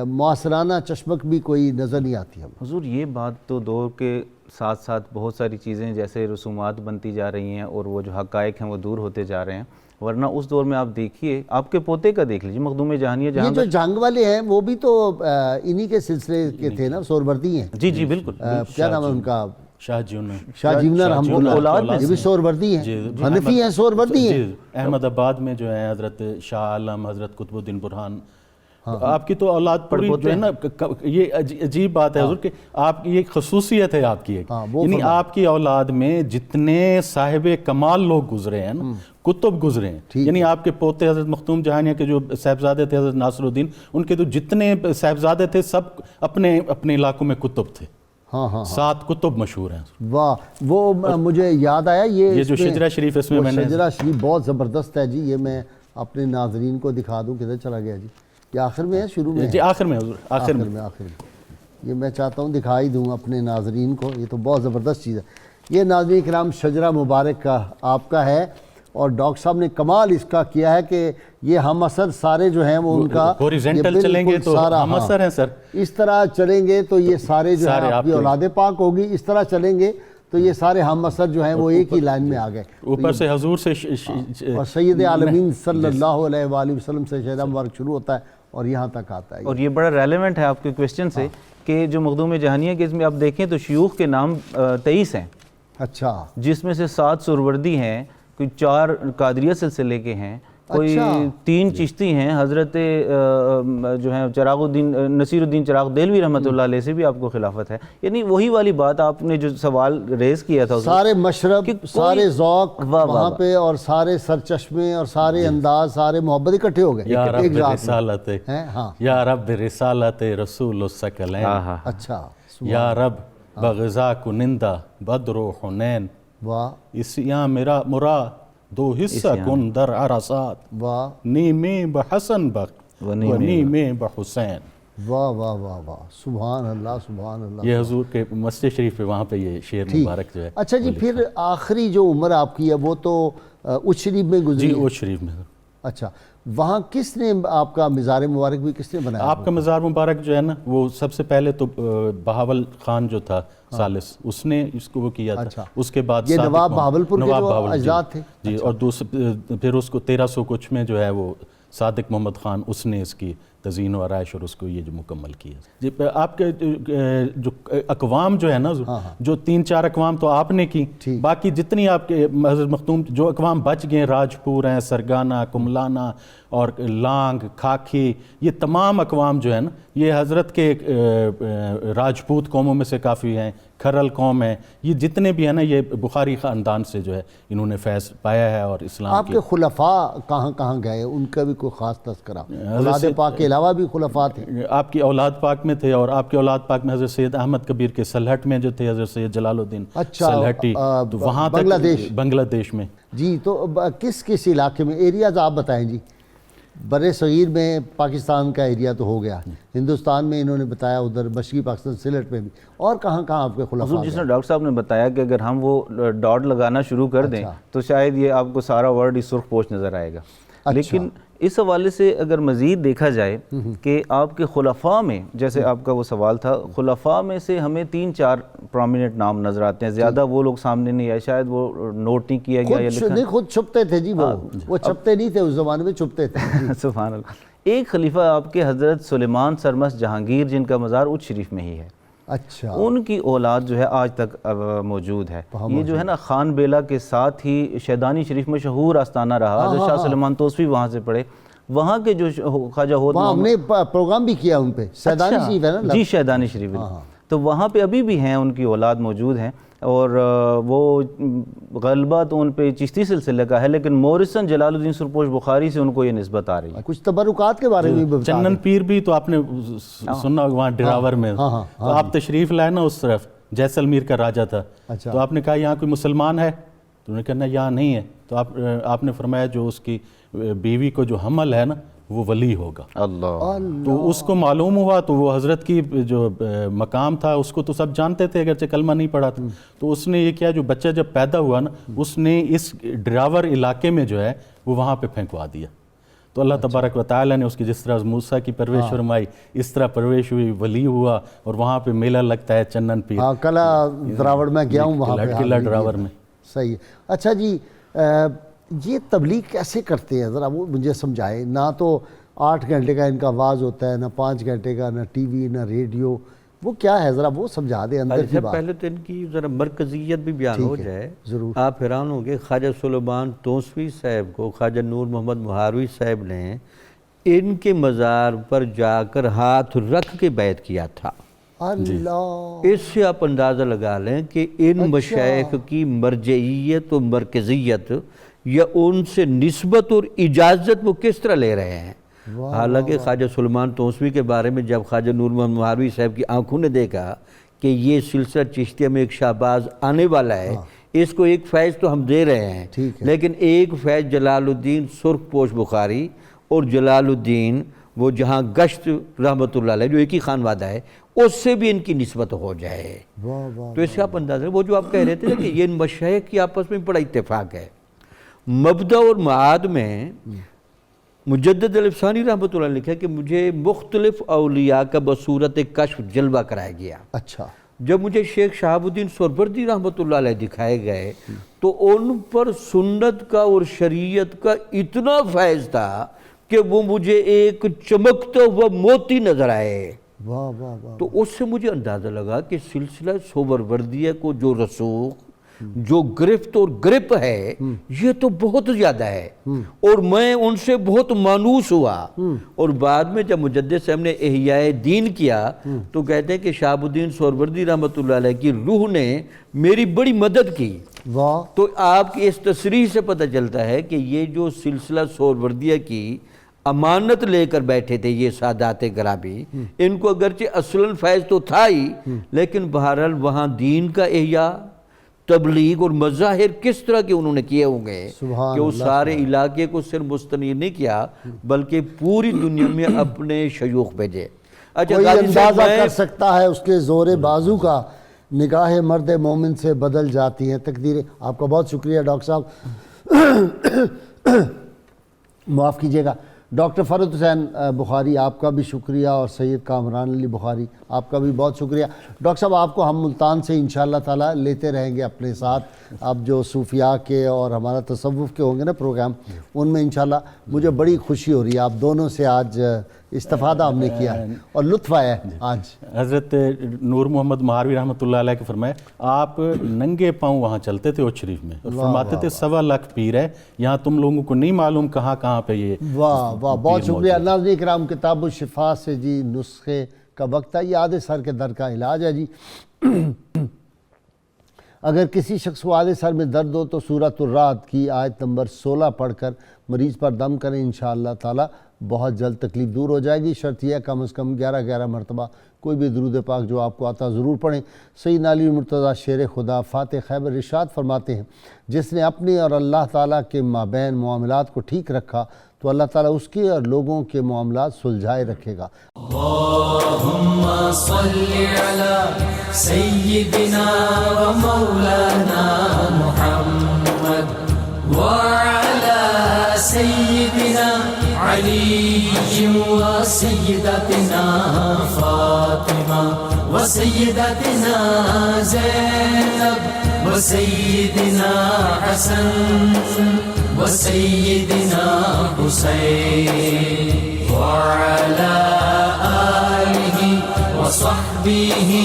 Speaker 3: معاصرانہ چشمک بھی کوئی نظر نہیں آتی ہمیں.
Speaker 6: حضور یہ بات تو دور کے ساتھ ساتھ بہت ساری چیزیں جیسے رسومات بنتی جا رہی ہیں اور وہ جو حقائق ہیں وہ دور ہوتے جا رہے ہیں، ورنہ اس دور میں آپ دیکھیے، آپ کے پوتے کا دیکھ لیجیے مخدوم جہانیہ
Speaker 3: یہ جو جنگ والے ہیں وہ بھی تو انہی کے سلسلے کے تھے نا، سہروردی ہیں.
Speaker 6: جی جی بالکل.
Speaker 3: کیا نام ہے ان کا؟
Speaker 5: شاہ جیونہ
Speaker 3: رحمۃ اللہ، یہ بھی سہروردی ہیں، حنفی ہیں، سہروردی ہیں.
Speaker 5: احمد آباد میں جو ہے حضرت شاہ عالم، حضرت قطب الدین برہان، آپ کی تو اولاد پوری جو ہے نا، یہ عجیب بات ہے حضور کہ آپ کی ایک خصوصیت ہے آپ کی ایک، یعنی آپ کی اولاد میں جتنے صاحب کمال لوگ گزرے ہیں نا، کتب گزرے ہیں، یعنی آپ کے پوتے حضرت مختوم جہانیہ کے جو صاحبزادے تھے حضرت ناصر الدین، ان کے تو جتنے صاحبزادے تھے سب اپنے اپنے علاقوں میں کتب تھے. 7 کتب مشہور ہیں.
Speaker 3: واہ، وہ مجھے یاد آیا، یہ
Speaker 5: جو شجرہ شریف اس میں میں نے،
Speaker 3: شجرہ شریف بہت زبردست ہے جی. یہ میں اپنے ناظرین کو دکھا دوں، کدھر چلا گیا جی؟ یہ آخر میں ہے، شروع میں؟
Speaker 5: جی آخر میں حضور، آخر میں.
Speaker 3: یہ میں چاہتا ہوں دکھائی دوں اپنے ناظرین کو، یہ تو بہت زبردست چیز ہے. یہ ناظرین کرام شجرہ مبارک کا آپ کا ہے، اور ڈاکٹر صاحب نے کمال اس کا کیا ہے کہ یہ ہم اثر سارے جو ہیں وہ ان کا
Speaker 5: ہورزنٹل چلیں گے تو ہم اثر ہیں سر،
Speaker 3: اس طرح چلیں گے تو یہ سارے جو ہیں آپ کی اولاد پاک ہوگی، اس طرح چلیں گے تو یہ سارے ہم اثر جو ہیں وہ ایک ہی لائن میں آ گئے.
Speaker 5: اوپر سے حضور سے
Speaker 3: اور سید عالمین صلی اللہ علیہ وآلہ وسلم سے شجرہ مبارک شروع ہوتا ہے اور یہاں تک آتا ہے.
Speaker 6: اور یہ بڑا ریلیونٹ ہے آپ کے کویسچن سے کہ جو مخدوم جہانیہ کے اس میں آپ دیکھیں تو شیوخ کے نام 23 ہیں.
Speaker 3: اچھا.
Speaker 6: جس میں سے 7 سہروردی ہیں، کوئی 4 قادریہ سلسلے کے ہیں، کوئی 3 چشتی ہیں، حضرت جو ہیں چراغ الدین نصیر الدین چراغ دہلوی رحمۃ اللہ علیہ سے بھی آپ کو خلافت ہے. یعنی وہی والی بات آپ نے جو سوال ریز کیا تھا،
Speaker 3: سارے مشرب، سارے ذوق وہاں پہ، اور سارے سرچشمے اور سارے انداز، سارے محبت اکٹھے ہو گئے
Speaker 5: یا رب رسالت، یا رب رسالت رسول الثقلین.
Speaker 3: اچھا.
Speaker 5: یا رب بغزا کنندہ بدر و حنین، اسیاں میرا مرا دو حصہ کن در عرصات، نیمے بحسن بخت و نیمے بحسین.
Speaker 3: واہ واہ واہ واہ، سبحان اللہ سبحان اللہ.
Speaker 5: یہ حضور کے مسجد شریف پہ وہاں پہ یہ شعر مبارک جو ہے.
Speaker 3: اچھا جی، پھر آخری جو عمر آپ کی ہے وہ تو اچ شریف میں گزری؟
Speaker 5: جی اچ شریف میں.
Speaker 3: اچھا، وہاں کس نے آپ کا مزار مبارک بھی کس نے بنایا؟
Speaker 5: آپ کا مزار مبارک جو ہے نا، وہ سب سے پہلے تو بہاول خان جو تھا ثالث، اس نے اس کو وہ کیا تھا. اس کے بعد
Speaker 3: یہ نواب بہاولپور کے جو اجداد تھے
Speaker 5: جی، اور پھر اس کو 1300 کچھ میں جو ہے وہ صادق محمد خان، اس نے اس کی تزئین و آرائش اور اس کو یہ جو مکمل کیا. جی آپ کے جو اقوام جو ہے نا جو 3-4 اقوام تو آپ نے کی, باقی جتنی آپ کے حضرت مختوم جو اقوام بچ گئے, راجپور ہیں, سرگانہ, کملانا اور لانگ, کھاکی, یہ تمام اقوام جو ہے نا یہ حضرت کے راجپوت قوموں میں سے کافی ہیں, کھرل قوم ہے, یہ جتنے بھی ہیں نا یہ بخاری خاندان سے جو ہے انہوں نے فیض پایا ہے. اور اسلام
Speaker 3: آپ کے خلفاء کہاں کہاں گئے, ان کا بھی کوئی خاص تذکرہ؟ اولاد پاک کے علاوہ بھی خلفاء تھے
Speaker 5: آپ کی اولاد پاک میں تھے, اور آپ کی اولاد پاک میں حضرت سید احمد کبیر کے سلہٹ میں جو تھے حضرت سید جلال الدین سلہٹی, تو وہاں تک بنگلہ دیش میں.
Speaker 3: جی تو کس کس علاقے میں, ایریاز آپ بتائیں جی. بر صغیر میں پاکستان کا ایریا تو ہو گیا, ہندوستان میں انہوں نے بتایا ادھر مشرقی پاکستان سلٹ میں بھی, اور کہاں کہاں آپ کے خلفاء؟
Speaker 6: جس نے ڈاکٹر صاحب نے بتایا کہ اگر ہم وہ ڈاٹ لگانا شروع کر دیں تو شاید یہ آپ کو سارا ورڈ ہی سرخ پوش نظر آئے گا. لیکن اس حوالے سے اگر مزید دیکھا جائے کہ آپ کے خلفاء میں, جیسے آپ کا وہ سوال تھا, خلفاء میں سے ہمیں 3-4 پرومیننٹ نام نظر آتے ہیں, زیادہ وہ لوگ سامنے نہیں آئے, شاید وہ نوٹ نہیں کیا گیا یا لکھا نہیں,
Speaker 3: خود چھپتے تھے جی, وہ چھپتے نہیں تھے اس زمانے میں, چھپتے تھے.
Speaker 6: سبحان اللہ. ایک خلیفہ آپ کے حضرت سلیمان سرمست جہانگیر, جن کا مزار اچ شریف میں ہی ہے,
Speaker 3: اچھا,
Speaker 6: ان کی اولاد جو ہے آج تک موجود ہے. یہ جو ہے نا خان بیلہ کے ساتھ ہی شیدانی شریف مشہور آستانہ رہا, حضرت شاہ سلیمان توسوی وہاں سے پڑھے, وہاں کے جو خواجہ ہوت
Speaker 3: ہم نے پروگرام بھی کیا ان پہ, شیدانی شریف ہے نا.
Speaker 6: جی شیدانی شریف, تو وہاں پہ ابھی بھی ہیں, ان کی اولاد موجود ہیں, اور وہ غلبہ تو ان پہ چشتی سلسلے کا ہے, لیکن موریسن جلال الدین سرپوش بخاری سے ان کو یہ نسبت آ رہی ہے.
Speaker 3: کچھ تبرکات کے بارے میں بھی
Speaker 5: چنن پیر بھی تو آپ نے سنا وہاں ڈراور میں, تو آپ تشریف لائے نا اس طرف, جیسلمیر کا راجہ تھا, تو آپ نے کہا یہاں کوئی مسلمان ہے, تو انہوں نے کہا یہاں نہیں ہے, تو آپ نے فرمایا جو اس کی بیوی کو جو حمل ہے نا وہ ولی ہوگا.
Speaker 6: اللہ.
Speaker 5: تو اس کو معلوم ہوا, تو وہ حضرت کی جو مقام تھا اس کو تو سب جانتے تھے اگرچہ کلمہ نہیں پڑھا تھا, تو اس نے یہ کیا, جو بچہ جب پیدا ہوا نا اس نے اس ڈراور علاقے میں جو ہے وہ وہاں پہ پھینکوا دیا. تو اللہ تبارک و تعالیٰ نے اس کی جس طرح موسیٰ کی پرورش فرمائی اس طرح پرورش ہوئی, ولی ہوا, اور وہاں پہ میلہ لگتا ہے چنن پیر.
Speaker 3: قلعہ دراوڑ میں گیا ہوں وہاں پہ,
Speaker 5: قلعہ ڈراور میں.
Speaker 3: صحیح ہے. اچھا جی, یہ تبلیغ کیسے کرتے ہیں ذرا وہ مجھے سمجھائے. نہ تو 8 گھنٹے کا ان کا آواز ہوتا ہے, نہ 5 گھنٹے کا, نہ ٹی وی, نہ ریڈیو, وہ کیا ہے ذرا وہ سمجھا دیں اندر کی بات.
Speaker 4: پہلے تو ان کی ذرا مرکزیت بھی بیان ہو جائے.
Speaker 3: ضرور.
Speaker 4: آپ حیران ہوں گے, خواجہ سلیمان توسوی صاحب کو خواجہ نور محمد مہاروی صاحب نے ان کے مزار پر جا کر ہاتھ رکھ کے بیعت کیا تھا.
Speaker 3: اللہ,
Speaker 4: اس سے آپ اندازہ لگا لیں کہ ان مشائخ کی مرجعیت و مرکزیت یا ان سے نسبت اور اجازت وہ کس طرح لے رہے ہیں. حالانکہ خواجہ سلیمان توسوی کے بارے میں جب خواجہ نور محمد مہاروی صاحب کی آنکھوں نے دیکھا کہ یہ سلسلہ چشتیہ میں ایک شہباز آنے والا ہے, اس کو ایک فیض تو ہم دے رہے ہیں, لیکن ایک فیض جلال الدین سرخ پوش بخاری اور جلال الدین وہ جہاں گشت رحمۃ اللہ علیہ جو ایک ہی خانوادہ ہے, اس سے بھی ان کی نسبت ہو جائے. تو اس سے آپ اندازہ, وہ جو آپ کہہ رہے تھے کہ یہ ان مشائخ کی آپس میں بڑا اتفاق ہے. مبدأ اور معاد میں مجدد الافسانی رحمۃ اللہ علیہ لکھا کہ مجھے مختلف اولیاء کا بصورت کشف جلوہ کرایا گیا.
Speaker 3: اچھا,
Speaker 4: جب مجھے شیخ شہاب الدین سہروردی رحمۃ اللہ علیہ دکھائے گئے تو ان پر سنت کا اور شریعت کا اتنا فیض تھا کہ وہ مجھے ایک چمکتا ہوا موتی نظر آئے.
Speaker 3: واہ واہ واہ.
Speaker 4: تو اس سے مجھے اندازہ لگا کہ سلسلہ سہروردیہ کو جو رسوخ, جو گرفت اور گرپ ہے, یہ تو بہت زیادہ ہے, اور میں ان سے بہت مانوس ہوا. اور بعد میں جب مجدد صاحب نے احیاء دین کیا تو کہتے ہیں کہ شہاب الدین سہروردی رحمۃ اللہ علیہ کی روح نے میری بڑی مدد کی.
Speaker 3: واہ.
Speaker 4: تو آپ کی اس تصریح سے پتہ چلتا ہے کہ یہ جو سلسلہ سہروردیہ کی امانت لے کر بیٹھے تھے یہ سادات گرامی, ان کو اگرچہ اصلاً فیض تو تھا ہی, لیکن بہرحال وہاں دین کا احیاء, تبلیغ اور مظاہر کس طرح کے انہوں نے کیے ہوں گے کہ وہ سارے علاقے کو صرف مستنیر نہیں کیا بلکہ پوری دنیا میں اپنے شیوخ بھیجے. اچھا,
Speaker 3: کوئی اندازہ کر سکتا ہے اس کے زور بازو کا, نگاہ مرد مومن سے بدل جاتی ہیں تقدیریں. آپ کا بہت شکریہ ڈاکٹر صاحب, معاف کیجیے گا. ڈاکٹر فرد حسین بخاری آپ کا بھی شکریہ, اور سید کامران علی بخاری آپ کا بھی بہت شکریہ. ڈاکٹر صاحب آپ کو ہم ملتان سے انشاءاللہ تعالی لیتے رہیں گے اپنے ساتھ. اب جو صوفیاء کے اور ہمارا تصوف کے ہوں گے نا پروگرام, ان میں انشاءاللہ. مجھے بڑی خوشی ہو رہی ہے آپ دونوں سے آج استفادہ ہم نے کیا ہے اور لطف آیا ہے آج.
Speaker 5: حضرت نور محمد مہاروی رحمۃ اللہ علیہ کے فرمائے آپ ننگے پاؤں وہاں چلتے تھے اچ شریف میں اور فرماتے تھے 1.25 لاکھ پیر ہے یہاں، تم لوگوں کو نہیں معلوم کہاں کہاں پہ یہ.
Speaker 3: واہ واہ، بہت شکریہ. ناظرین کرام، کتاب الشفا سے جی نسخے کا وقت ہے. یہ آدھے سر کے درد کا علاج ہے جی. اگر کسی شخص کو آدھے سر میں درد ہو تو سورۃ الرعد کی آیت نمبر 16 پڑھ کر مریض پر دم کریں، انشاءاللہ تعالی بہت جلد تکلیف دور ہو جائے گی. شرط یہ ہے کم از کم 11 مرتبہ کوئی بھی درود پاک جو آپ کو آتا ضرور پڑھیں. سیدنا علی مرتضیٰ شیر خدا فاتح خیبر ارشاد فرماتے ہیں جس نے اپنے اور اللہ تعالیٰ کے مابین معاملات کو ٹھیک رکھا تو اللہ تعالیٰ اس کے اور لوگوں کے معاملات سلجھائے رکھے گا.
Speaker 1: اللہم صلی علی سیدنا و مولانا محمد وعلی سیدنا علی و سیدتنا فاطمہ و سیدتنا زینب و سیدنا حسن و سیدنا حسین وعلی آلہ وصحبہ